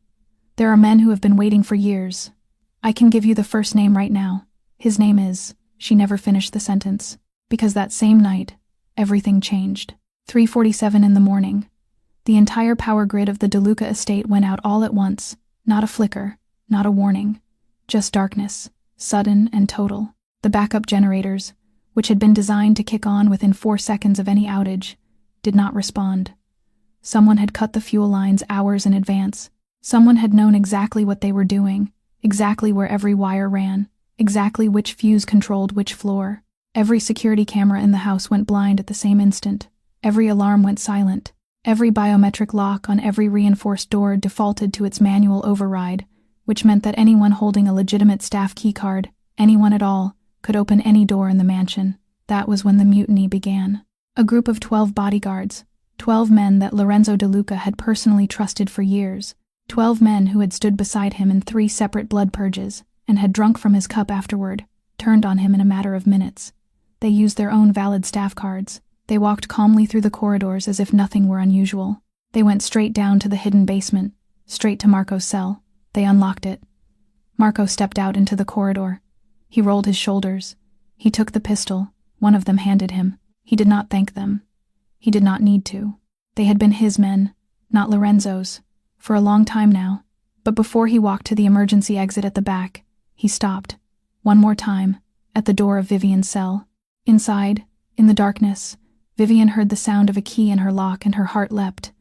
There are men who have been waiting for years. I can give you the first name right now. His name is... She never finished the sentence, because that same night, everything changed. 3:47 in the morning. The entire power grid of the DeLuca estate went out all at once. Not a flicker, not a warning. Just darkness, sudden and total. The backup generators, which had been designed to kick on within 4 seconds of any outage, did not respond. Someone had cut the fuel lines hours in advance. Someone had known exactly what they were doing, exactly where every wire ran, exactly which fuse controlled which floor. Every security camera in the house went blind at the same instant. Every alarm went silent. Every biometric lock on every reinforced door defaulted to its manual override, which meant that anyone holding a legitimate staff keycard, anyone at all, could open any door in the mansion. That was when the mutiny began. A group of 12 bodyguards, 12 men that Lorenzo De Luca had personally trusted for years, 12 men who had stood beside him in 3 separate blood purges and had drunk from his cup afterward, turned on him in a matter of minutes. They used their own valid staff cards. They walked calmly through the corridors as if nothing were unusual. They went straight down to the hidden basement, straight to Marco's cell. They unlocked it. Marco stepped out into the corridor. He rolled his shoulders. He took the pistol. One of them handed him. He did not thank them. He did not need to. They had been his men, not Lorenzo's, for a long time now. But before he walked to the emergency exit at the back, he stopped. One more time, at the door of Vivian's cell. Inside, in the darkness, Vivian heard the sound of a key in her lock and her heart leapt.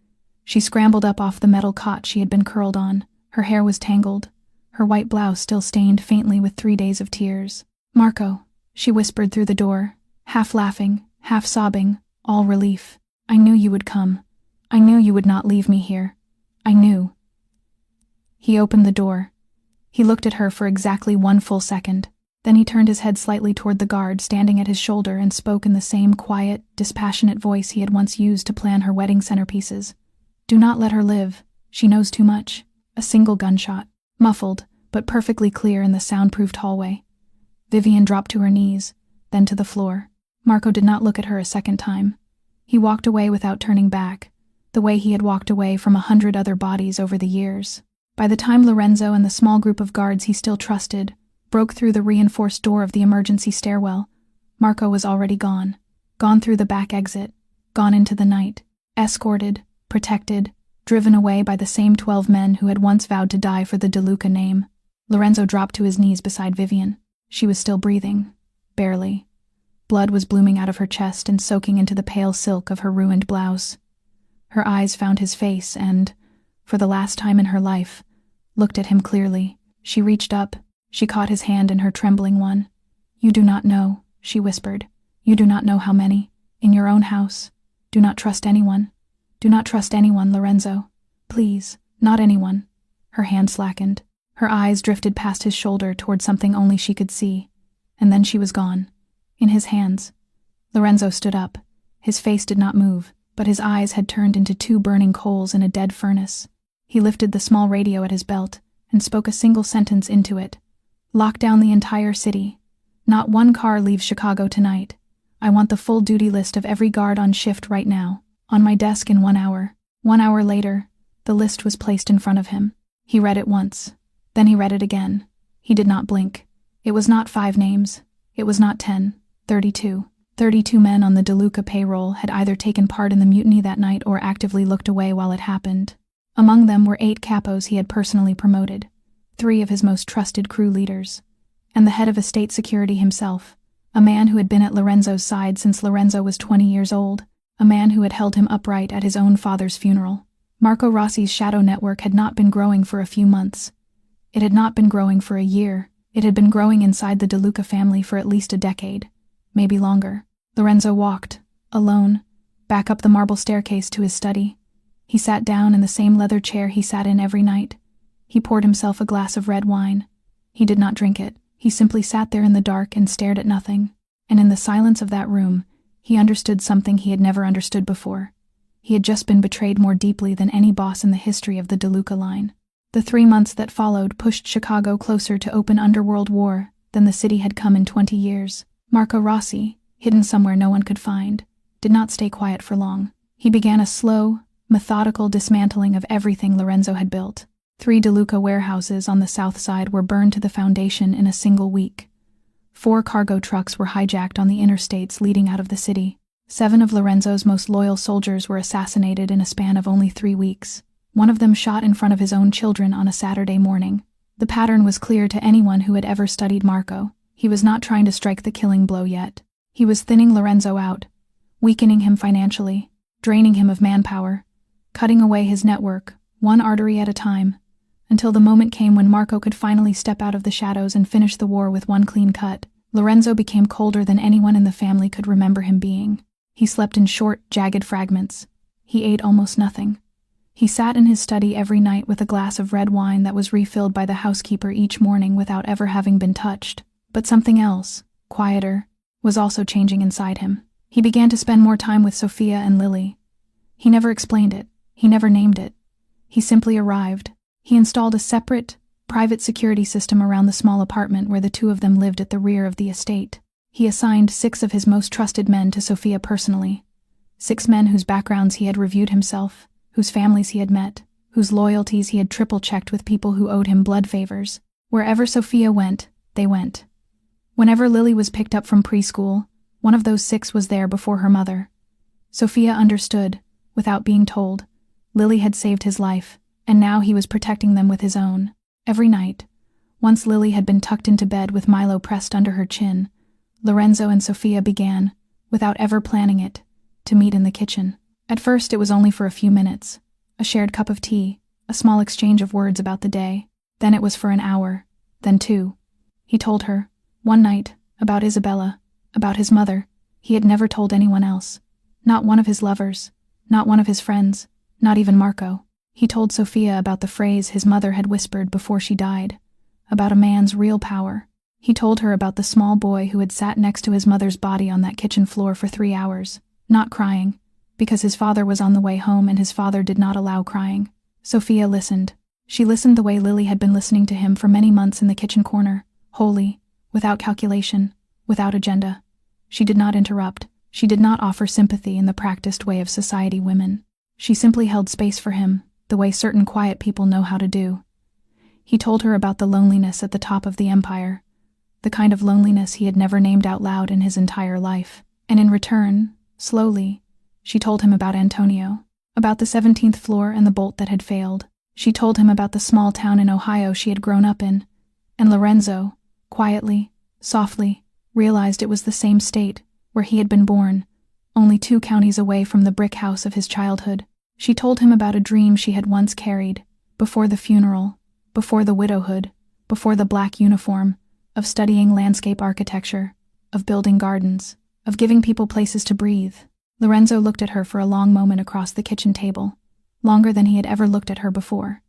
She scrambled up off the metal cot she had been curled on. Her hair was tangled, her white blouse still stained faintly with 3 days of tears. "Marco," she whispered through the door, half laughing, half sobbing, all relief. "I knew you would come. I knew you would not leave me here. I knew." He opened the door. He looked at her for exactly 1 full second. Then he turned his head slightly toward the guard standing at his shoulder and spoke in the same quiet, dispassionate voice he had once used to plan her wedding centerpieces. "Do not let her live. She knows too much." A single gunshot, muffled, but perfectly clear in the soundproofed hallway. Vivian dropped to her knees, then to the floor. Marco did not look at her a second time. He walked away without turning back, the way he had walked away from 100 other bodies over the years. By the time Lorenzo and the small group of guards he still trusted broke through the reinforced door of the emergency stairwell, Marco was already gone. Gone through the back exit, gone into the night, escorted, protected, driven away by the same 12 men who had once vowed to die for the De Luca name. Lorenzo dropped to his knees beside Vivian. She was still breathing. Barely. Blood was blooming out of her chest and soaking into the pale silk of her ruined blouse. Her eyes found his face and, for the last time in her life, looked at him clearly. She reached up. She caught his hand in her trembling one. "You do not know," she whispered. "You do not know how many. In your own house. Do not trust anyone. Do not trust anyone, Lorenzo. Please, not anyone." Her hand slackened. Her eyes drifted past his shoulder toward something only she could see. And then she was gone. In his hands. Lorenzo stood up. His face did not move, but his eyes had turned into 2 burning coals in a dead furnace. He lifted the small radio at his belt and spoke a single sentence into it. "Lock down the entire city. Not 1 car leaves Chicago tonight. I want the full duty list of every guard on shift right now. On my desk in 1 hour. 1 hour later, the list was placed in front of him. He read it once. Then he read it again. He did not blink. It was not 5 names. It was not 10. 32. 32 men on the De Luca payroll had either taken part in the mutiny that night or actively looked away while it happened. Among them were 8 capos he had personally promoted, 3 of his most trusted crew leaders, and the head of estate security himself, a man who had been at Lorenzo's side since Lorenzo was 20 years old. A man who had held him upright at his own father's funeral. Marco Rossi's shadow network had not been growing for a few months. It had not been growing for a year. It had been growing inside the De Luca family for at least a decade, maybe longer. Lorenzo walked, alone, back up the marble staircase to his study. He sat down in the same leather chair he sat in every night. He poured himself a glass of red wine. He did not drink it. He simply sat there in the dark and stared at nothing. And in the silence of that room, he understood something he had never understood before. He had just been betrayed more deeply than any boss in the history of the De Luca line. The 3 months that followed pushed Chicago closer to open underworld war than the city had come in 20 years. Marco Rossi, hidden somewhere no one could find, did not stay quiet for long. He began a slow, methodical dismantling of everything Lorenzo had built. 3 De Luca warehouses on the south side were burned to the foundation in a single week. 4 cargo trucks were hijacked on the interstates leading out of the city. 7 of Lorenzo's most loyal soldiers were assassinated in a span of only 3 weeks. One of them shot in front of his own children on a Saturday morning. The pattern was clear to anyone who had ever studied Marco. He was not trying to strike the killing blow yet. He was thinning Lorenzo out, weakening him financially, draining him of manpower, cutting away his network, 1 artery at a time, until the moment came when Marco could finally step out of the shadows and finish the war with 1 clean cut. Lorenzo became colder than anyone in the family could remember him being. He slept in short, jagged fragments. He ate almost nothing. He sat in his study every night with a glass of red wine that was refilled by the housekeeper each morning without ever having been touched. But something else, quieter, was also changing inside him. He began to spend more time with Sophia and Lily. He never explained it. He never named it. He simply arrived. He installed a separate, private security system around the small apartment where the two of them lived at the rear of the estate. He assigned 6 of his most trusted men to Sophia personally. 6 men whose backgrounds he had reviewed himself, whose families he had met, whose loyalties he had triple-checked with people who owed him blood favors. Wherever Sophia went, they went. Whenever Lily was picked up from preschool, one of those 6 was there before her mother. Sophia understood, without being told. Lily had saved his life, and now he was protecting them with his own. Every night, once Lily had been tucked into bed with Milo pressed under her chin, Lorenzo and Sophia began, without ever planning it, to meet in the kitchen. At first it was only for a few minutes, a shared cup of tea, a small exchange of words about the day. Then it was for an hour, then 2. He told her, one night, about Isabella, about his mother. He had never told anyone else. Not one of his lovers, not one of his friends, not even Marco. He told Sophia about the phrase his mother had whispered before she died, about a man's real power. He told her about the small boy who had sat next to his mother's body on that kitchen floor for 3 hours, not crying, because his father was on the way home and his father did not allow crying. Sophia listened. She listened the way Lily had been listening to him for many months in the kitchen corner, wholly, without calculation, without agenda. She did not interrupt. She did not offer sympathy in the practiced way of society women. She simply held space for him, the way certain quiet people know how to do. He told her about the loneliness at the top of the empire, the kind of loneliness he had never named out loud in his entire life. And in return, slowly, she told him about Antonio, about the 17th floor and the bolt that had failed. She told him about the small town in Ohio she had grown up in, and Lorenzo, quietly, softly, realized it was the same state where he had been born, only 2 counties away from the brick house of his childhood. She told him about a dream she had once carried, before the funeral, before the widowhood, before the black uniform, of studying landscape architecture, of building gardens, of giving people places to breathe. Lorenzo looked at her for a long moment across the kitchen table, longer than he had ever looked at her before,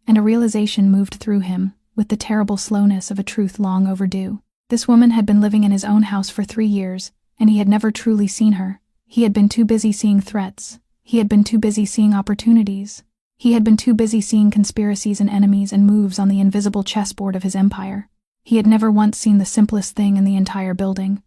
and a realization moved through him with the terrible slowness of a truth long overdue. This woman had been living in his own house for 3 years, and he had never truly seen her. He had been too busy seeing threats. He had been too busy seeing opportunities. He had been too busy seeing conspiracies and enemies and moves on the invisible chessboard of his empire. He had never once seen the simplest thing in the entire building.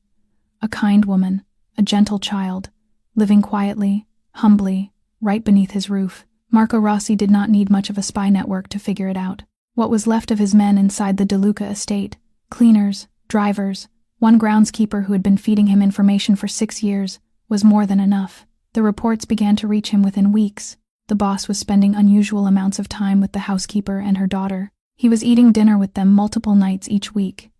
A kind woman, a gentle child, living quietly, humbly, right beneath his roof. Marco Rossi did not need much of a spy network to figure it out. What was left of his men inside the De Luca estate, cleaners, drivers, one groundskeeper who had been feeding him information for 6 years, was more than enough. The reports began to reach him within weeks. The boss was spending unusual amounts of time with the housekeeper and her daughter. He was eating dinner with them multiple nights each week.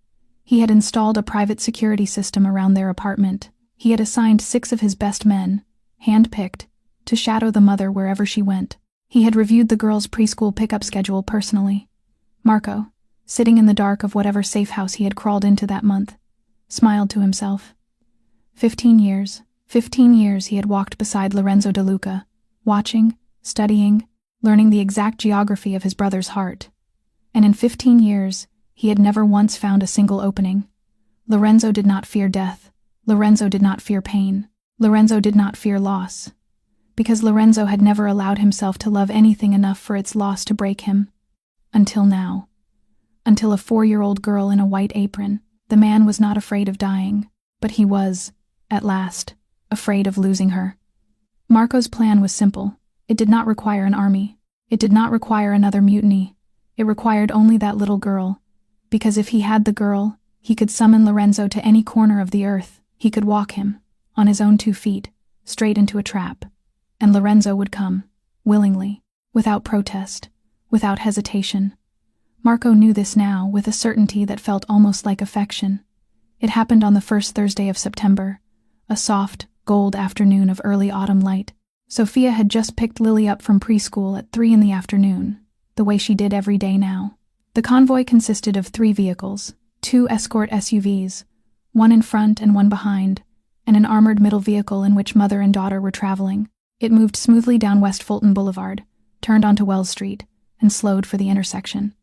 He had installed a private security system around their apartment. He had assigned 6 of his best men, hand-picked, to shadow the mother wherever she went. He had reviewed the girl's preschool pickup schedule personally. Marco, sitting in the dark of whatever safe house he had crawled into that month, smiled to himself. 15 years he had walked beside Lorenzo De Luca, watching, studying, learning the exact geography of his brother's heart. And in 15 years, he had never once found a single opening. Lorenzo did not fear death. Lorenzo did not fear pain. Lorenzo did not fear loss. Because Lorenzo had never allowed himself to love anything enough for its loss to break him. Until now. Until a 4-year-old girl in a white apron. The man was not afraid of dying, but he was, at last, afraid of losing her. Marco's plan was simple. It did not require an army. It did not require another mutiny. It required only that little girl, because if he had the girl, he could summon Lorenzo to any corner of the earth. He could walk him, on his own 2 feet, straight into a trap, and Lorenzo would come, willingly, without protest, without hesitation. Marco knew this now with a certainty that felt almost like affection. It happened on the first Thursday of September, a soft, gold afternoon of early autumn light. Sophia had just picked Lily up from preschool at 3 in the afternoon, the way she did every day now. The convoy consisted of 3 vehicles, 2 escort SUVs, one in front and one behind, and an armored middle vehicle in which mother and daughter were traveling. It moved smoothly down West Fulton Boulevard, turned onto Wells Street, and slowed for the intersection.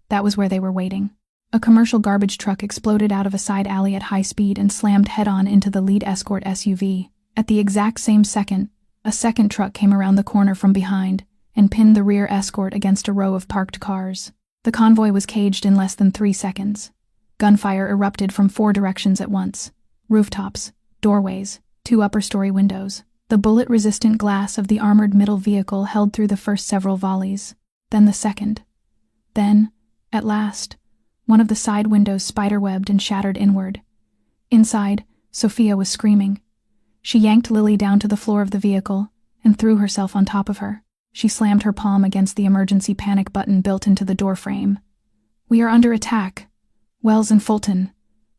That was where they were waiting. A commercial garbage truck exploded out of a side alley at high speed and slammed head-on into the lead escort SUV. At the exact same second, a second truck came around the corner from behind and pinned the rear escort against a row of parked cars. The convoy was caged in less than 3 seconds. Gunfire erupted from 4 directions at once. Rooftops, doorways, 2 upper-story windows. The bullet-resistant glass of the armored middle vehicle held through the first several volleys, then the second. Then, at last, one of the side windows spiderwebbed and shattered inward. Inside, Sophia was screaming. She yanked Lily down to the floor of the vehicle and threw herself on top of her. She slammed her palm against the emergency panic button built into the door frame. "We are under attack. Wells and Fulton.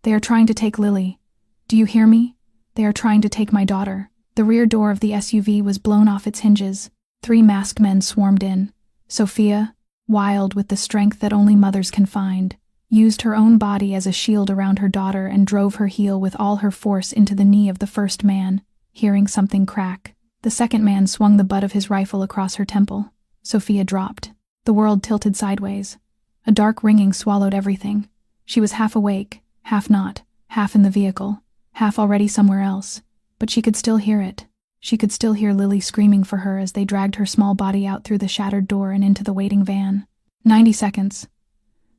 They are trying to take Lily. Do you hear me? They are trying to take my daughter." The rear door of the SUV was blown off its hinges. 3 masked men swarmed in. Sophia, wild with the strength that only mothers can find, used her own body as a shield around her daughter and drove her heel with all her force into the knee of the first man. Hearing something crack, the second man swung the butt of his rifle across her temple. Sophia dropped. The world tilted sideways. A dark ringing swallowed everything. She was half awake, half not, half in the vehicle, half already somewhere else. But she could still hear it. She could still hear Lily screaming for her as they dragged her small body out through the shattered door and into the waiting van. 90 seconds.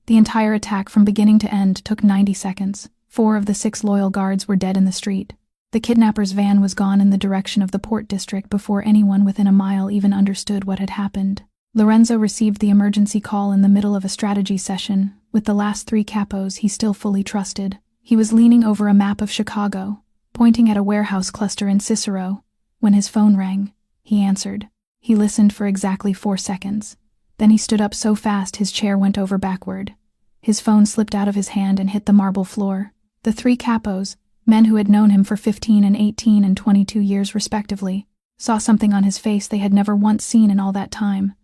The entire attack from beginning to end took 90 seconds. 4 of the 6 loyal guards were dead in the street. The kidnapper's van was gone in the direction of the Port District before anyone within a mile even understood what had happened. Lorenzo received the emergency call in the middle of a strategy session. With the last 3 capos he still fully trusted. He was leaning over a map of Chicago, pointing at a warehouse cluster in Cicero. When his phone rang, he answered. He listened for exactly 4 seconds. Then he stood up so fast his chair went over backward. His phone slipped out of his hand and hit the marble floor. The 3 capos, men who had known him for 15 and 18 and 22 years respectively, saw something on his face they had never once seen in all that time.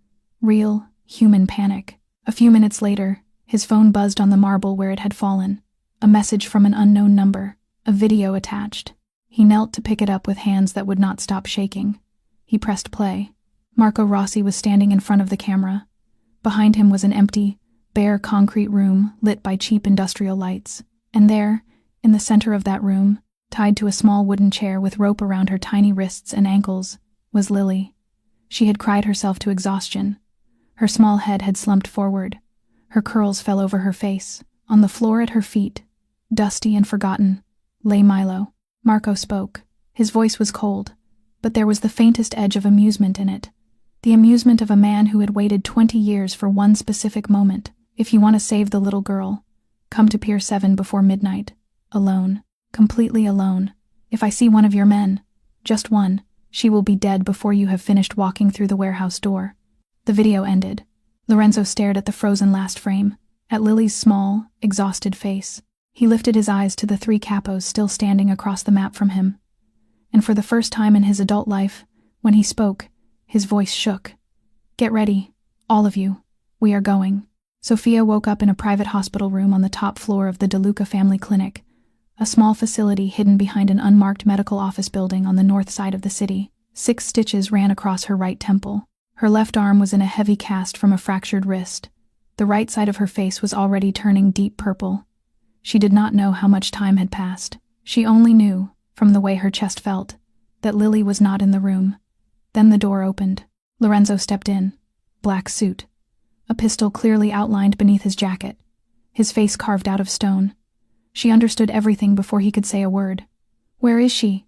Real, human panic. A few minutes later, his phone buzzed on the marble where it had fallen. A message from an unknown number. A video attached. He knelt to pick it up with hands that would not stop shaking. He pressed play. Marco Rossi was standing in front of the camera. Behind him was an empty, bare concrete room lit by cheap industrial lights. And there, in the center of that room, tied to a small wooden chair with rope around her tiny wrists and ankles, was Lily. She had cried herself to exhaustion. Her small head had slumped forward. Her curls fell over her face. On the floor at her feet, dusty and forgotten, lay Milo. Marco spoke. His voice was cold, but there was the faintest edge of amusement in it. The amusement of a man who had waited 20 years for one specific moment. "If you want to save the little girl, come to Pier 7 before midnight. Alone. Completely alone. If I see one of your men, just one, she will be dead before you have finished walking through the warehouse door." The video ended. Lorenzo stared at the frozen last frame, at Lily's small, exhausted face. He lifted his eyes to the 3 capos still standing across the map from him. And for the first time in his adult life, when he spoke, his voice shook. "Get ready, all of you. We are going." Sophia woke up in a private hospital room on the top floor of the DeLuca Family Clinic, a small facility hidden behind an unmarked medical office building on the north side of the city. 6 stitches ran across her right temple. Her left arm was in a heavy cast from a fractured wrist. The right side of her face was already turning deep purple. She did not know how much time had passed. She only knew, from the way her chest felt, that Lily was not in the room. Then the door opened. Lorenzo stepped in. Black suit. A pistol clearly outlined beneath his jacket. His face carved out of stone. She understood everything before he could say a word. "Where is she?"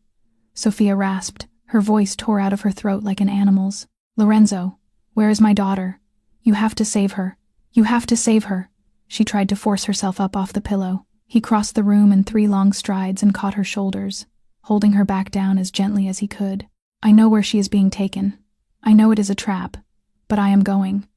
Sophia rasped. Her voice tore out of her throat like an animal's. "Lorenzo, where is my daughter? You have to save her. You have to save her." She tried to force herself up off the pillow. He crossed the room in 3 long strides and caught her shoulders, holding her back down as gently as he could. "I know where she is being taken. I know it is a trap, but I am going.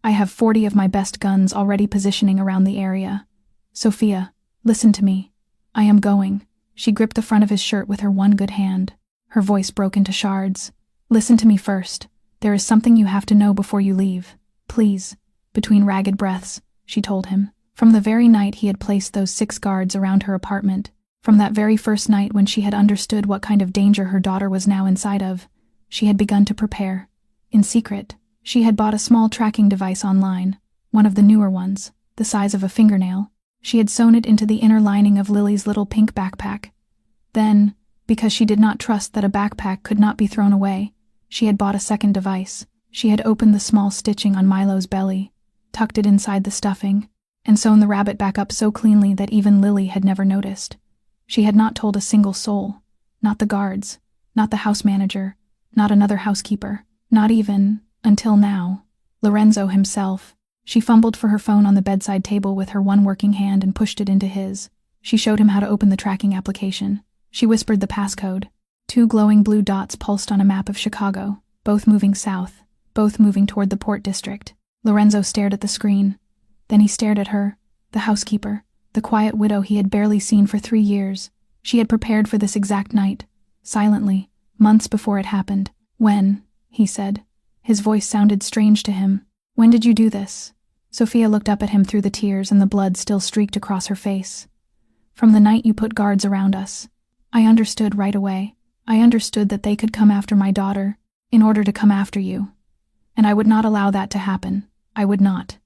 I have 40 of my best guns already positioning around the area. Sophia, listen to me. I am going." She gripped the front of his shirt with her one good hand. Her voice broke into shards. "Listen to me first. There is something you have to know before you leave. Please." Between ragged breaths, she told him. From the very night he had placed those 6 guards around her apartment, from that very first night when she had understood what kind of danger her daughter was now inside of, She had begun to prepare. In secret, she had bought a small tracking device online, one of the newer ones, the size of a fingernail. She had sewn it into the inner lining of Lily's little pink backpack. Then, because she did not trust that a backpack could not be thrown away, she had bought a second device. She had opened the small stitching on Milo's belly, tucked it inside the stuffing, and sewn the rabbit back up so cleanly that even Lily had never noticed. She had not told a single soul, not the guards, not the house manager, not another housekeeper, not even, until now, Lorenzo himself. She fumbled for her phone on the bedside table with her one working hand and pushed it into his. She showed him how to open the tracking application. She whispered the passcode. 2 glowing blue dots pulsed on a map of Chicago, both moving south, both moving toward the Port District. Lorenzo stared at the screen. Then he stared at her, the housekeeper, the quiet widow he had barely seen for 3 years. She had prepared for this exact night, silently, months before it happened. "When?" he said. His voice sounded strange to him. "When did you do this?" Sophia looked up at him through the tears and the blood still streaked across her face. "From the night you put guards around us. I understood right away. I understood that they could come after my daughter, in order to come after you. And I would not allow that to happen. I would not."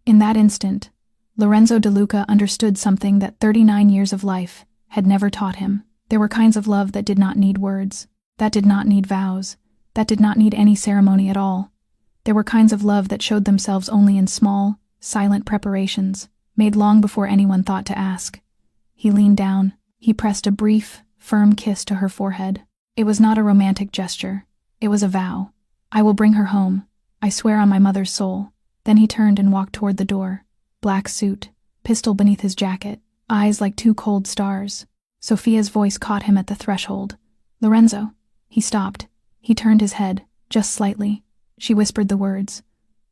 In that instant, Lorenzo DeLuca understood something that 39 years of life had never taught him. There were kinds of love that did not need words, that did not need vows, that did not need any ceremony at all. There were kinds of love that showed themselves only in small, silent preparations, made long before anyone thought to ask. He leaned down. He pressed a brief, firm kiss to her forehead. It was not a romantic gesture. It was a vow. "I will bring her home. I swear on my mother's soul." Then he turned and walked toward the door. Black suit, pistol beneath his jacket, eyes like 2 cold stars. Sophia's voice caught him at the threshold. "Lorenzo." He stopped. He turned his head, just slightly. She whispered the words.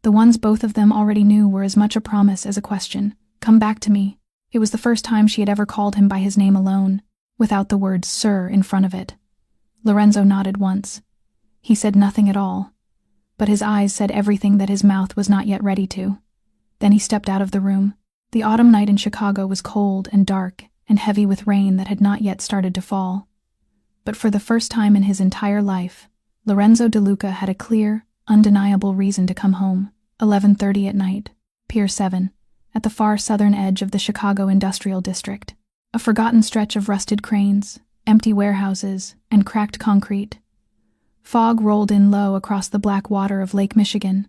The ones both of them already knew were as much a promise as a question. "Come back to me." It was the first time she had ever called him by his name alone, without the word "sir" in front of it. Lorenzo nodded once. He said nothing at all, but his eyes said everything that his mouth was not yet ready to. Then he stepped out of the room. The autumn night in Chicago was cold and dark and heavy with rain that had not yet started to fall. But for the first time in his entire life, Lorenzo DeLuca had a clear, undeniable reason to come home. 11:30 at night, Pier 7, at the far southern edge of the Chicago Industrial District. A forgotten stretch of rusted cranes, empty warehouses, and cracked concrete. Fog rolled in low across the black water of Lake Michigan,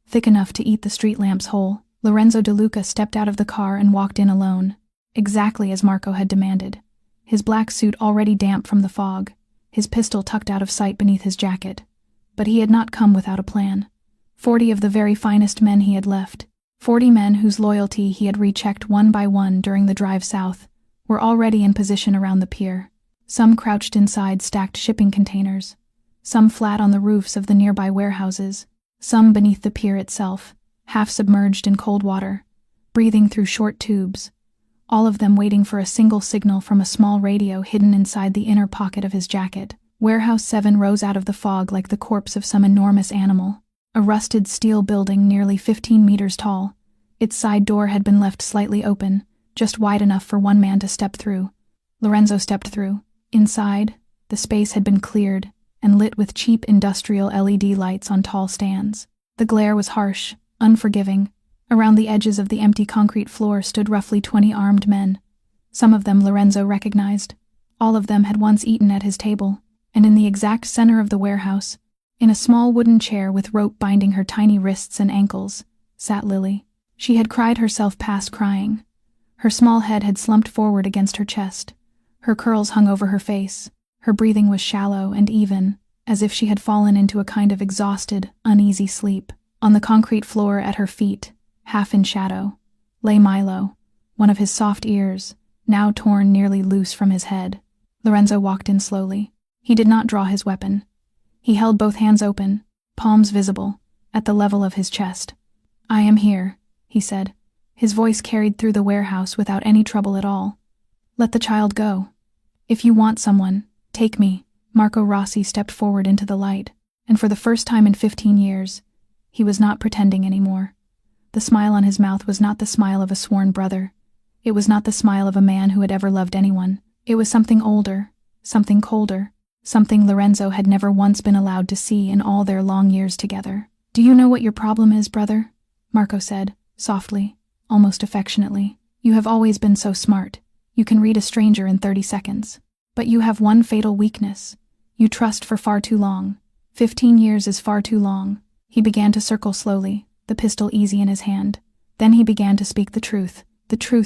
thick enough to eat the street lamps whole. Lorenzo DeLuca stepped out of the car and walked in alone, exactly as Marco had demanded, his black suit already damp from the fog, his pistol tucked out of sight beneath his jacket. But he had not come without a plan. 40 of the very finest men he had left, 40 men whose loyalty he had rechecked one by one during the drive south, were already in position around the pier. Some crouched inside stacked shipping containers, some flat on the roofs of the nearby warehouses, some beneath the pier itself, half submerged in cold water, breathing through short tubes, all of them waiting for a single signal from a small radio hidden inside the inner pocket of his jacket. Warehouse 7 rose out of the fog like the corpse of some enormous animal, a rusted steel building nearly 15 meters tall. Its side door had been left slightly open, just wide enough for one man to step through. Lorenzo stepped through. Inside, the space had been cleared and lit with cheap industrial LED lights on tall stands. The glare was harsh, unforgiving. Around the edges of the empty concrete floor stood roughly 20 armed men. Some of them Lorenzo recognized. All of them had once eaten at his table, and in the exact center of the warehouse, in a small wooden chair with rope binding her tiny wrists and ankles, sat Lily. She had cried herself past crying. Her small head had slumped forward against her chest. Her curls hung over her face. Her breathing was shallow and even, as if she had fallen into a kind of exhausted, uneasy sleep. On the concrete floor at her feet, half in shadow, lay Milo, one of his soft ears, now torn nearly loose from his head. Lorenzo walked in slowly. He did not draw his weapon. He held both hands open, palms visible, at the level of his chest. "I am here," he said. His voice carried through the warehouse without any trouble at all. "Let the child go. If you want someone, take me." Marco Rossi stepped forward into the light, and for the first time in 15 years, he was not pretending anymore. The smile on his mouth was not the smile of a sworn brother. It was not the smile of a man who had ever loved anyone. It was something older, something colder. something Lorenzo had never once been allowed to see in all their long years together. "Do you know what your problem is, brother?" Marco said, softly, almost affectionately. "You have always been so smart. You can read a stranger in 30 seconds. But you have one fatal weakness. You trust for far too long. 15 years is far too long." He began to circle slowly, the pistol easy in his hand. Then he began to speak the truth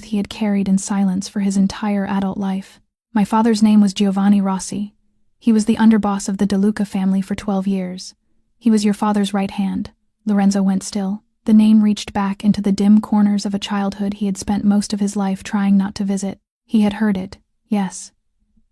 he had carried in silence for his entire adult life. "My father's name was Giovanni Rossi. He was the underboss of the De Luca family for 12 years. He was your father's right hand." Lorenzo went still. The name reached back into the dim corners of a childhood he had spent most of his life trying not to visit. He had heard it, yes,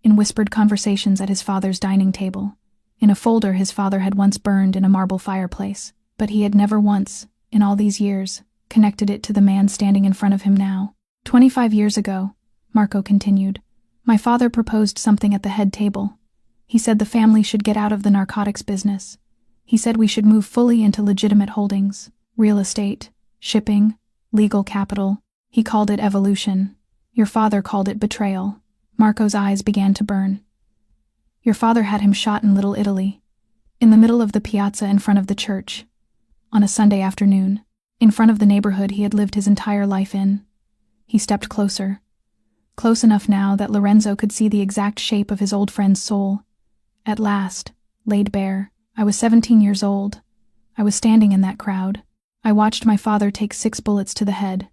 in whispered conversations at his father's dining table, in a folder his father had once burned in a marble fireplace, but he had never once, in all these years, connected it to the man standing in front of him now. 25 years ago, Marco continued, my father proposed something at the head table. He said the family should get out of the narcotics business. He said we should move fully into legitimate holdings, real estate, shipping, legal capital. He called it evolution. Your father called it betrayal. Marco's eyes began to burn. Your father had him shot in Little Italy, in the middle of the piazza in front of the church, on a Sunday afternoon, in front of the neighborhood he had lived his entire life in. He stepped closer, close enough now that Lorenzo could see the exact shape of his old friend's soul. At last, laid bare. I was 17 years old. I was standing in that crowd. I watched my father take 6 bullets to the head,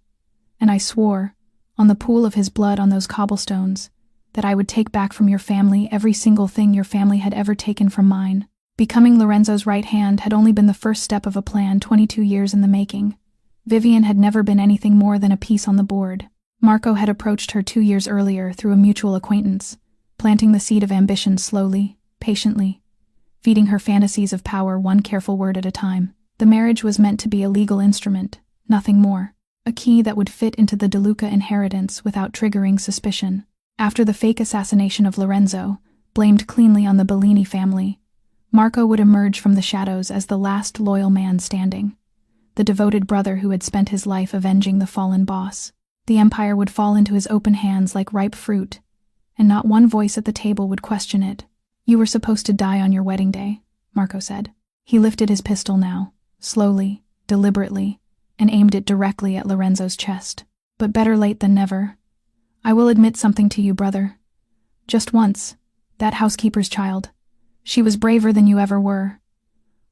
and I swore, on the pool of his blood on those cobblestones, that I would take back from your family every single thing your family had ever taken from mine. Becoming Lorenzo's right hand had only been the first step of a plan 22 years in the making. Vivian had never been anything more than a piece on the board. Marco had approached her 2 years earlier through a mutual acquaintance, planting the seed of ambition slowly, patiently, feeding her fantasies of power one careful word at a time. The marriage was meant to be a legal instrument, nothing more. A key that would fit into the De Luca inheritance without triggering suspicion. After the fake assassination of Lorenzo, blamed cleanly on the Bellini family, Marco would emerge from the shadows as the last loyal man standing, the devoted brother who had spent his life avenging the fallen boss. The empire would fall into his open hands like ripe fruit, and not one voice at the table would question it. You were supposed to die on your wedding day, Marco said. He lifted his pistol now, slowly, deliberately, and aimed it directly at Lorenzo's chest. But better late than never. I will admit something to you, brother. Just once, that housekeeper's child. She was braver than you ever were.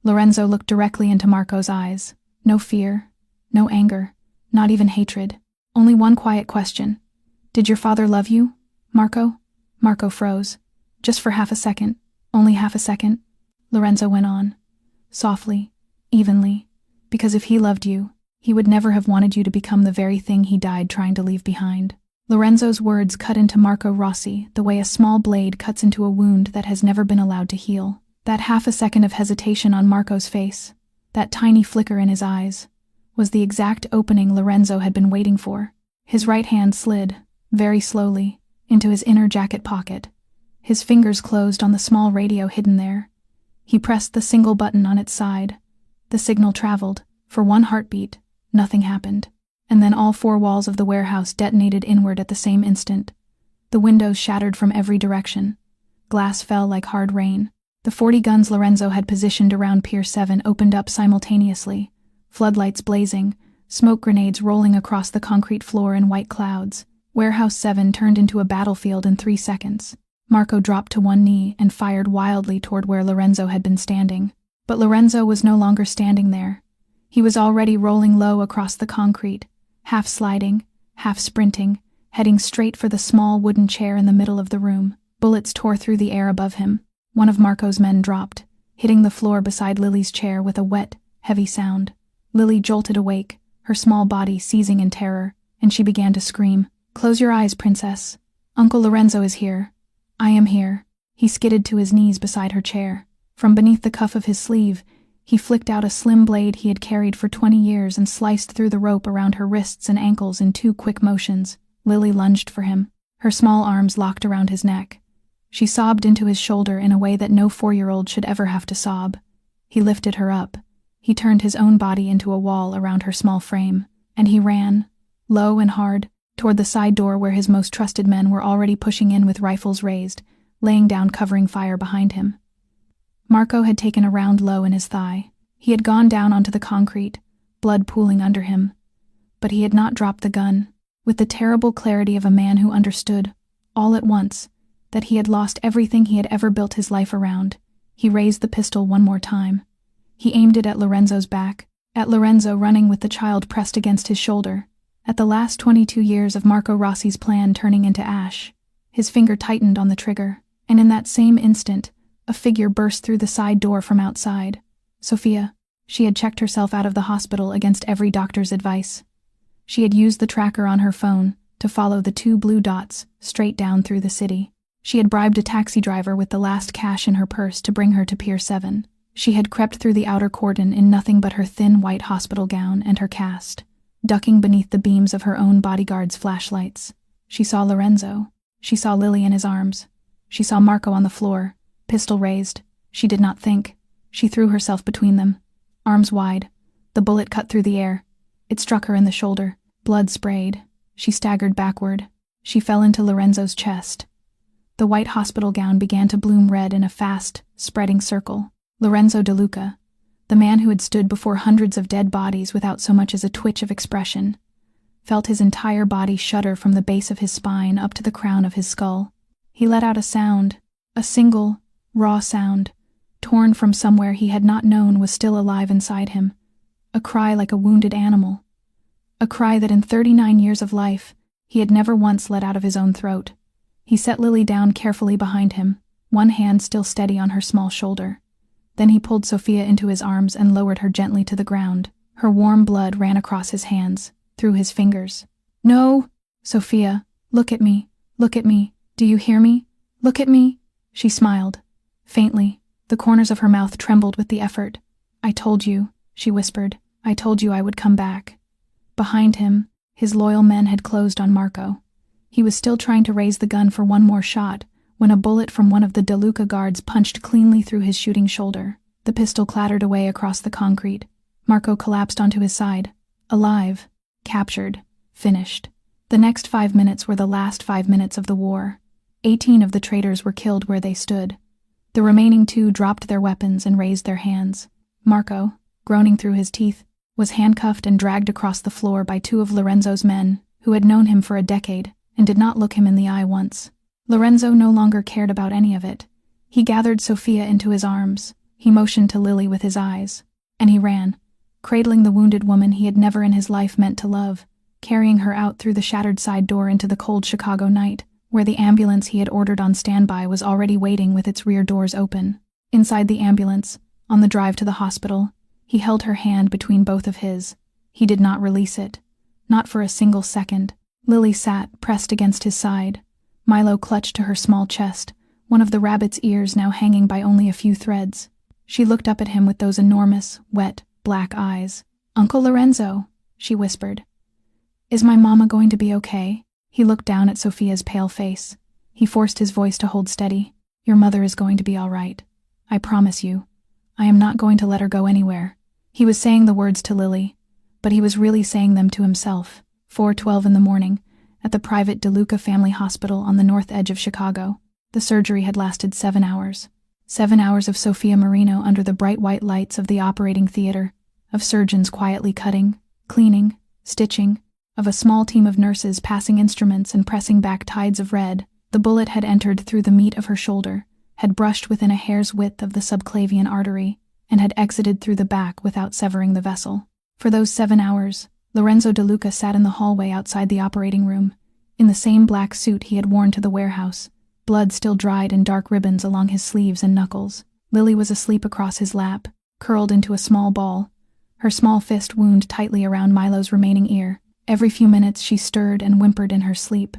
Lorenzo looked directly into Marco's eyes. No fear, no anger, not even hatred. Only one quiet question. Did your father love you, Marco? Marco froze. Just for half a second, only half a second. Lorenzo went on, softly, evenly, because if he loved you, he would never have wanted you to become the very thing he died trying to leave behind. Lorenzo's words cut into Marco Rossi the way a small blade cuts into a wound that has never been allowed to heal. That half a second of hesitation on Marco's face, that tiny flicker in his eyes, was the exact opening Lorenzo had been waiting for. His right hand slid, very slowly, into his inner jacket pocket. His fingers closed on the small radio hidden there. He pressed the single button on its side. The signal traveled. For one heartbeat, nothing happened. And then all 4 walls of the warehouse detonated inward at the same instant. The windows shattered from every direction. Glass fell like hard rain. The 40 guns Lorenzo had positioned around Pier 7 opened up simultaneously, floodlights blazing, smoke grenades rolling across the concrete floor in white clouds. Warehouse 7 turned into a battlefield in 3 seconds. Marco dropped to one knee and fired wildly toward where Lorenzo had been standing. But Lorenzo was no longer standing there. He was already rolling low across the concrete, half sliding, half sprinting, heading straight for the small wooden chair in the middle of the room. Bullets tore through the air above him. One of Marco's men dropped, hitting the floor beside Lily's chair with a wet, heavy sound. Lily jolted awake, her small body seizing in terror, and she began to scream. Close your eyes, princess. Uncle Lorenzo is here. I am here. He skidded to his knees beside her chair. From beneath the cuff of his sleeve, he flicked out a slim blade he had carried for 20 years and sliced through the rope around her wrists and ankles in 2 quick motions. Lily lunged for him, her small arms locked around his neck. She sobbed into his shoulder in a way that no 4-year-old should ever have to sob. He lifted her up. He turned his own body into a wall around her small frame, and he ran, low and hard, toward the side door where his most trusted men were already pushing in with rifles raised, laying down covering fire behind him. Marco had taken a round low in his thigh. He had gone down onto the concrete, blood pooling under him. But he had not dropped the gun. With the terrible clarity of a man who understood, all at once, that he had lost everything he had ever built his life around, he raised the pistol one more time. He aimed it at Lorenzo's back, at Lorenzo running with the child pressed against his shoulder, at the last 22 years of Marco Rossi's plan turning into ash. His finger tightened on the trigger, and in that same instant, a figure burst through the side door from outside. Sophia. She had checked herself out of the hospital against every doctor's advice. She had used the tracker on her phone to follow the 2 blue dots straight down through the city. She had bribed a taxi driver with the last cash in her purse to bring her to Pier 7. She had crept through the outer cordon in nothing but her thin white hospital gown and her cast, ducking beneath the beams of her own bodyguard's flashlights. She saw Lorenzo. She saw Lily in his arms. She saw Marco on the floor, pistol raised. She did not think. She threw herself between them, arms wide. The bullet cut through the air. It struck her in the shoulder. Blood sprayed. She staggered backward. She fell into Lorenzo's chest. The white hospital gown began to bloom red in a fast, spreading circle. Lorenzo De Luca, the man who had stood before hundreds of dead bodies without so much as a twitch of expression, felt his entire body shudder from the base of his spine up to the crown of his skull. He let out a sound, a single, raw sound, torn from somewhere he had not known was still alive inside him, a cry like a wounded animal, a cry that in 39 years of life he had never once let out of his own throat. He set Lily down carefully behind him, one hand still steady on her small shoulder. Then he pulled Sophia into his arms and lowered her gently to the ground. Her warm blood ran across his hands, through his fingers. "No! Sophia, look at me. Look at me. Do you hear me? Look at me." She smiled. Faintly, the corners of her mouth trembled with the effort. "I told you," she whispered. "I told you I would come back." Behind him, his loyal men had closed on Marco. He was still trying to raise the gun for one more shot, when a bullet from one of the De Luca guards punched cleanly through his shooting shoulder. The pistol clattered away across the concrete. Marco collapsed onto his side. Alive. Captured. Finished. The next 5 minutes were the last 5 minutes of the war. 18 of the traitors were killed where they stood. The remaining 2 dropped their weapons and raised their hands. Marco, groaning through his teeth, was handcuffed and dragged across the floor by 2 of Lorenzo's men, who had known him for a decade and did not look him in the eye once. Lorenzo no longer cared about any of it. He gathered Sophia into his arms. He motioned to Lily with his eyes. And he ran, cradling the wounded woman he had never in his life meant to love, carrying her out through the shattered side door into the cold Chicago night, where the ambulance he had ordered on standby was already waiting with its rear doors open. Inside the ambulance, on the drive to the hospital, he held her hand between both of his. He did not release it. Not for a single second. Lily sat, pressed against his side. Milo clutched to her small chest, one of the rabbit's ears now hanging by only a few threads. She looked up at him with those enormous, wet, black eyes. "Uncle Lorenzo," she whispered. "Is my mama going to be okay?" He looked down at Sophia's pale face. He forced his voice to hold steady. "Your mother is going to be all right. I promise you. I am not going to let her go anywhere." He was saying the words to Lily, but he was really saying them to himself. 4:12 in the morning, at the private De Luca family hospital on the north edge of Chicago. The surgery had lasted 7 hours. 7 hours of Sophia Marino under the bright white lights of the operating theater, of surgeons quietly cutting, cleaning, stitching, of a small team of nurses passing instruments and pressing back tides of red. The bullet had entered through the meat of her shoulder, had brushed within a hair's width of the subclavian artery, and had exited through the back without severing the vessel. For those 7 hours, Lorenzo De Luca sat in the hallway outside the operating room, in the same black suit he had worn to the warehouse, blood still dried in dark ribbons along his sleeves and knuckles. Lily was asleep across his lap, curled into a small ball, her small fist wound tightly around Milo's remaining ear. Every few minutes she stirred and whimpered in her sleep,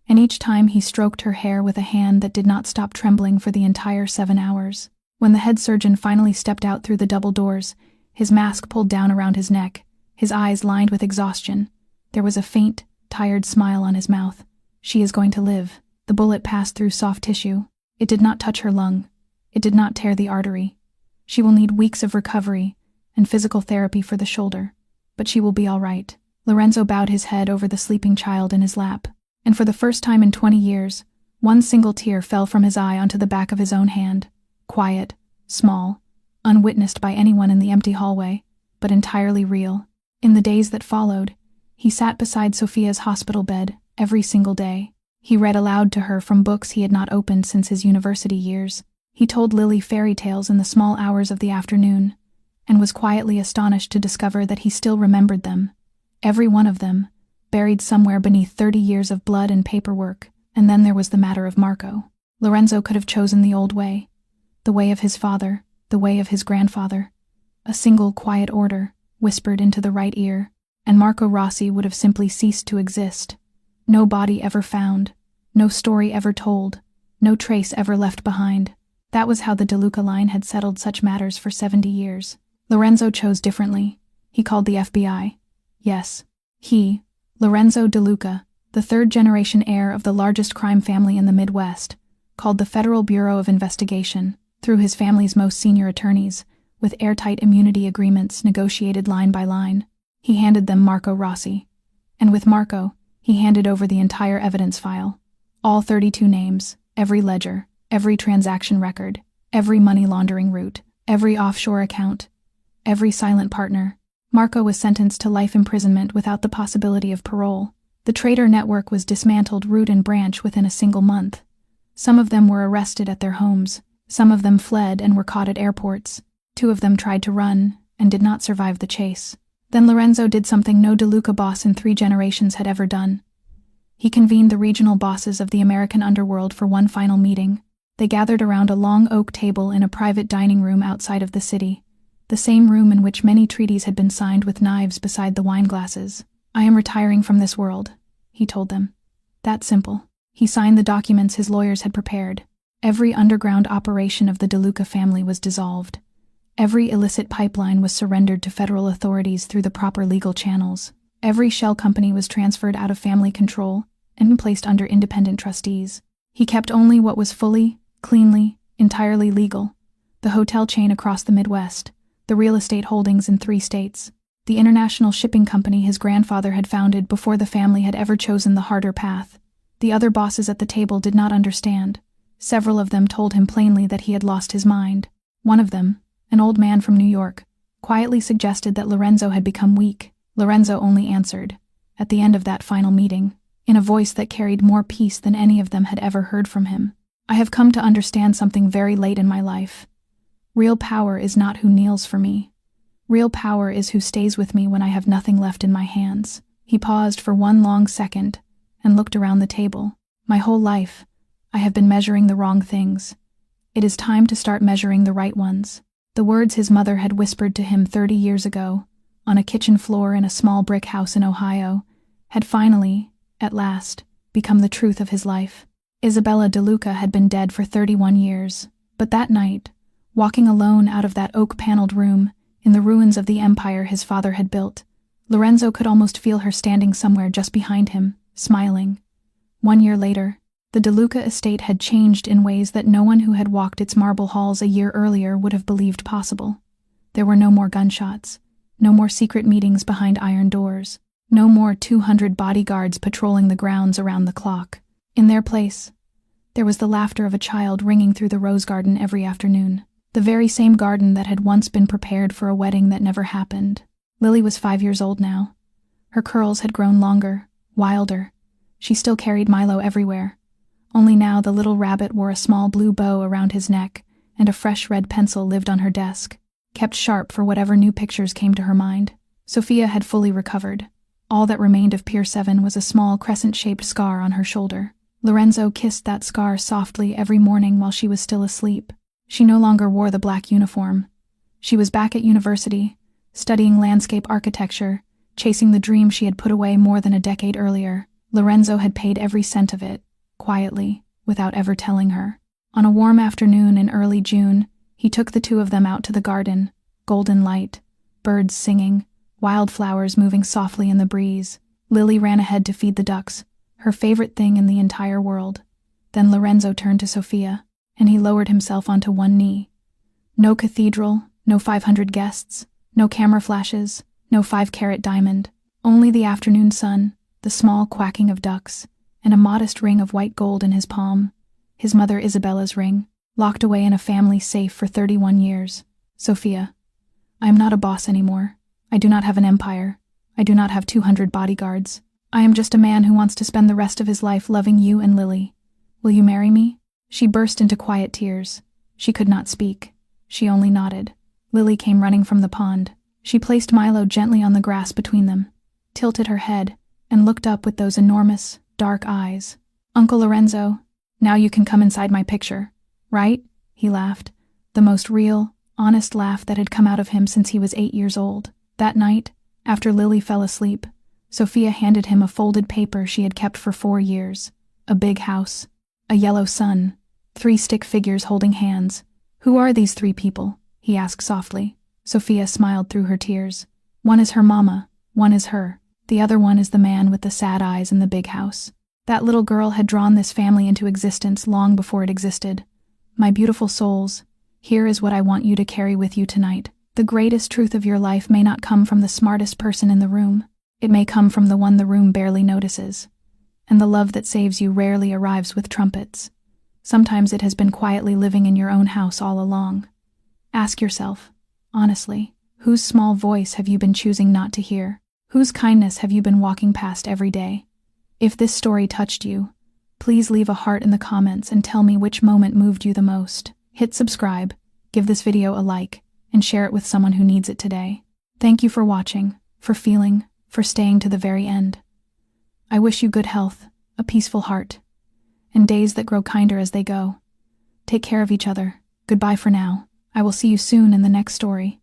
and each time he stroked her hair with a hand that did not stop trembling for the entire 7 hours. When the head surgeon finally stepped out through the double doors, his mask pulled down around his neck, his eyes lined with exhaustion, there was a faint, tired smile on his mouth. "She is going to live." The bullet passed through soft tissue. It did not touch her lung. It did not tear the artery. She will need weeks of recovery and physical therapy for the shoulder, but she will be all right. Lorenzo bowed his head over the sleeping child in his lap, and for the first time in 20 years, One single tear fell from his eye onto the back of his own hand, quiet, small, unwitnessed by anyone in the empty hallway, but entirely real. In the days that followed, he sat beside Sophia's hospital bed every single day. He read aloud to her from books he had not opened since his university years. He told Lily fairy tales in the small hours of the afternoon, and was quietly astonished to discover that he still remembered them, every one of them, buried somewhere beneath 30 years of blood and paperwork. And then there was the matter of Marco. Lorenzo could have chosen the old way, the way of his father, the way of his grandfather. A single quiet order, whispered into the right ear, and Marco Rossi would have simply ceased to exist. No body ever found, no story ever told, no trace ever left behind. That was how the De Luca line had settled such matters for 70 years. Lorenzo chose differently. He called the FBI. Yes, he, Lorenzo De Luca, the third-generation heir of the largest crime family in the Midwest, called the Federal Bureau of Investigation, through his family's most senior attorneys, with airtight immunity agreements negotiated line by line. He handed them Marco Rossi. And with Marco, he handed over the entire evidence file. All 32 names, every ledger, every transaction record, every money laundering route, every offshore account, every silent partner. Marco was sentenced to life imprisonment without the possibility of parole. The traitor network was dismantled root and branch within a single month. Some of them were arrested at their homes. Some of them fled and were caught at airports. 2 of them tried to run and did not survive the chase. Then Lorenzo did something no De Luca boss in 3 generations had ever done. He convened the regional bosses of the American underworld for one final meeting. They gathered around a long oak table in a private dining room outside of the city, the same room in which many treaties had been signed with knives beside the wine glasses. "I am retiring from this world," he told them. That simple. He signed the documents his lawyers had prepared. Every underground operation of the De Luca family was dissolved. Every illicit pipeline was surrendered to federal authorities through the proper legal channels. Every shell company was transferred out of family control and placed under independent trustees. He kept only what was fully, cleanly, entirely legal: the hotel chain across the Midwest, the real estate holdings in 3 states, the international shipping company his grandfather had founded before the family had ever chosen the harder path. The other bosses at the table did not understand. Several of them told him plainly that he had lost his mind. One of them, an old man from New York, quietly suggested that Lorenzo had become weak. Lorenzo only answered, at the end of that final meeting, in a voice that carried more peace than any of them had ever heard from him. "I have come to understand something very late in my life. Real power is not who kneels for me. Real power is who stays with me when I have nothing left in my hands." He paused for one long second and looked around the table. "My whole life, I have been measuring the wrong things. It is time to start measuring the right ones." The words his mother had whispered to him 30 years ago, on a kitchen floor in a small brick house in Ohio, had finally, at last, become the truth of his life. Isabella De Luca had been dead for 31 years, but that night, walking alone out of that oak-paneled room, in the ruins of the empire his father had built, Lorenzo could almost feel her standing somewhere just behind him, smiling. 1 year later, the De Luca estate had changed in ways that no one who had walked its marble halls a year earlier would have believed possible. There were no more gunshots, no more secret meetings behind iron doors, no more 200 bodyguards patrolling the grounds around the clock. In their place, there was the laughter of a child ringing through the rose garden every afternoon, the very same garden that had once been prepared for a wedding that never happened. Lily was 5 years old now. Her curls had grown longer, wilder. She still carried Milo everywhere. Only now the little rabbit wore a small blue bow around his neck, and a fresh red pencil lived on her desk, kept sharp for whatever new pictures came to her mind. Sophia had fully recovered. All that remained of Pier 7 was a small crescent-shaped scar on her shoulder. Lorenzo kissed that scar softly every morning while she was still asleep. She no longer wore the black uniform. She was back at university, studying landscape architecture, chasing the dream she had put away more than a decade earlier. Lorenzo had paid every cent of it, quietly, without ever telling her. On a warm afternoon in early June, he took the 2 of them out to the garden, golden light, birds singing, wildflowers moving softly in the breeze. Lily ran ahead to feed the ducks, her favorite thing in the entire world. Then Lorenzo turned to Sophia, and he lowered himself onto one knee. No cathedral, no 500 guests, no camera flashes, no 5-carat diamond, only the afternoon sun, the small quacking of ducks, and a modest ring of white gold in his palm. His mother Isabella's ring, locked away in a family safe for 31 years. Sophia, I am not a boss anymore. I do not have an empire. I do not have 200 bodyguards. I am just a man who wants to spend the rest of his life loving you and Lily. Will you marry me? She burst into quiet tears. She could not speak. She only nodded. Lily came running from the pond. She placed Milo gently on the grass between them, tilted her head, and looked up with those enormous, dark eyes. Uncle Lorenzo, now you can come inside my picture, right? He laughed, the most real, honest laugh that had come out of him since he was 8 years old. That night, after Lily fell asleep, Sophia handed him a folded paper she had kept for 4 years. A big house, a yellow sun, 3 stick figures holding hands. Who are these 3 people? He asked softly. Sophia smiled through her tears. One is her mama, one is her. The other one is the man with the sad eyes in the big house. That little girl had drawn this family into existence long before it existed. My beautiful souls, here is what I want you to carry with you tonight. The greatest truth of your life may not come from the smartest person in the room. It may come from the one the room barely notices. And the love that saves you rarely arrives with trumpets. Sometimes it has been quietly living in your own house all along. Ask yourself, honestly, whose small voice have you been choosing not to hear? Whose kindness have you been walking past every day? If this story touched you, please leave a heart in the comments and tell me which moment moved you the most. Hit subscribe, give this video a like, and share it with someone who needs it today. Thank you for watching, for feeling, for staying to the very end. I wish you good health, a peaceful heart, and days that grow kinder as they go. Take care of each other. Goodbye for now. I will see you soon in the next story.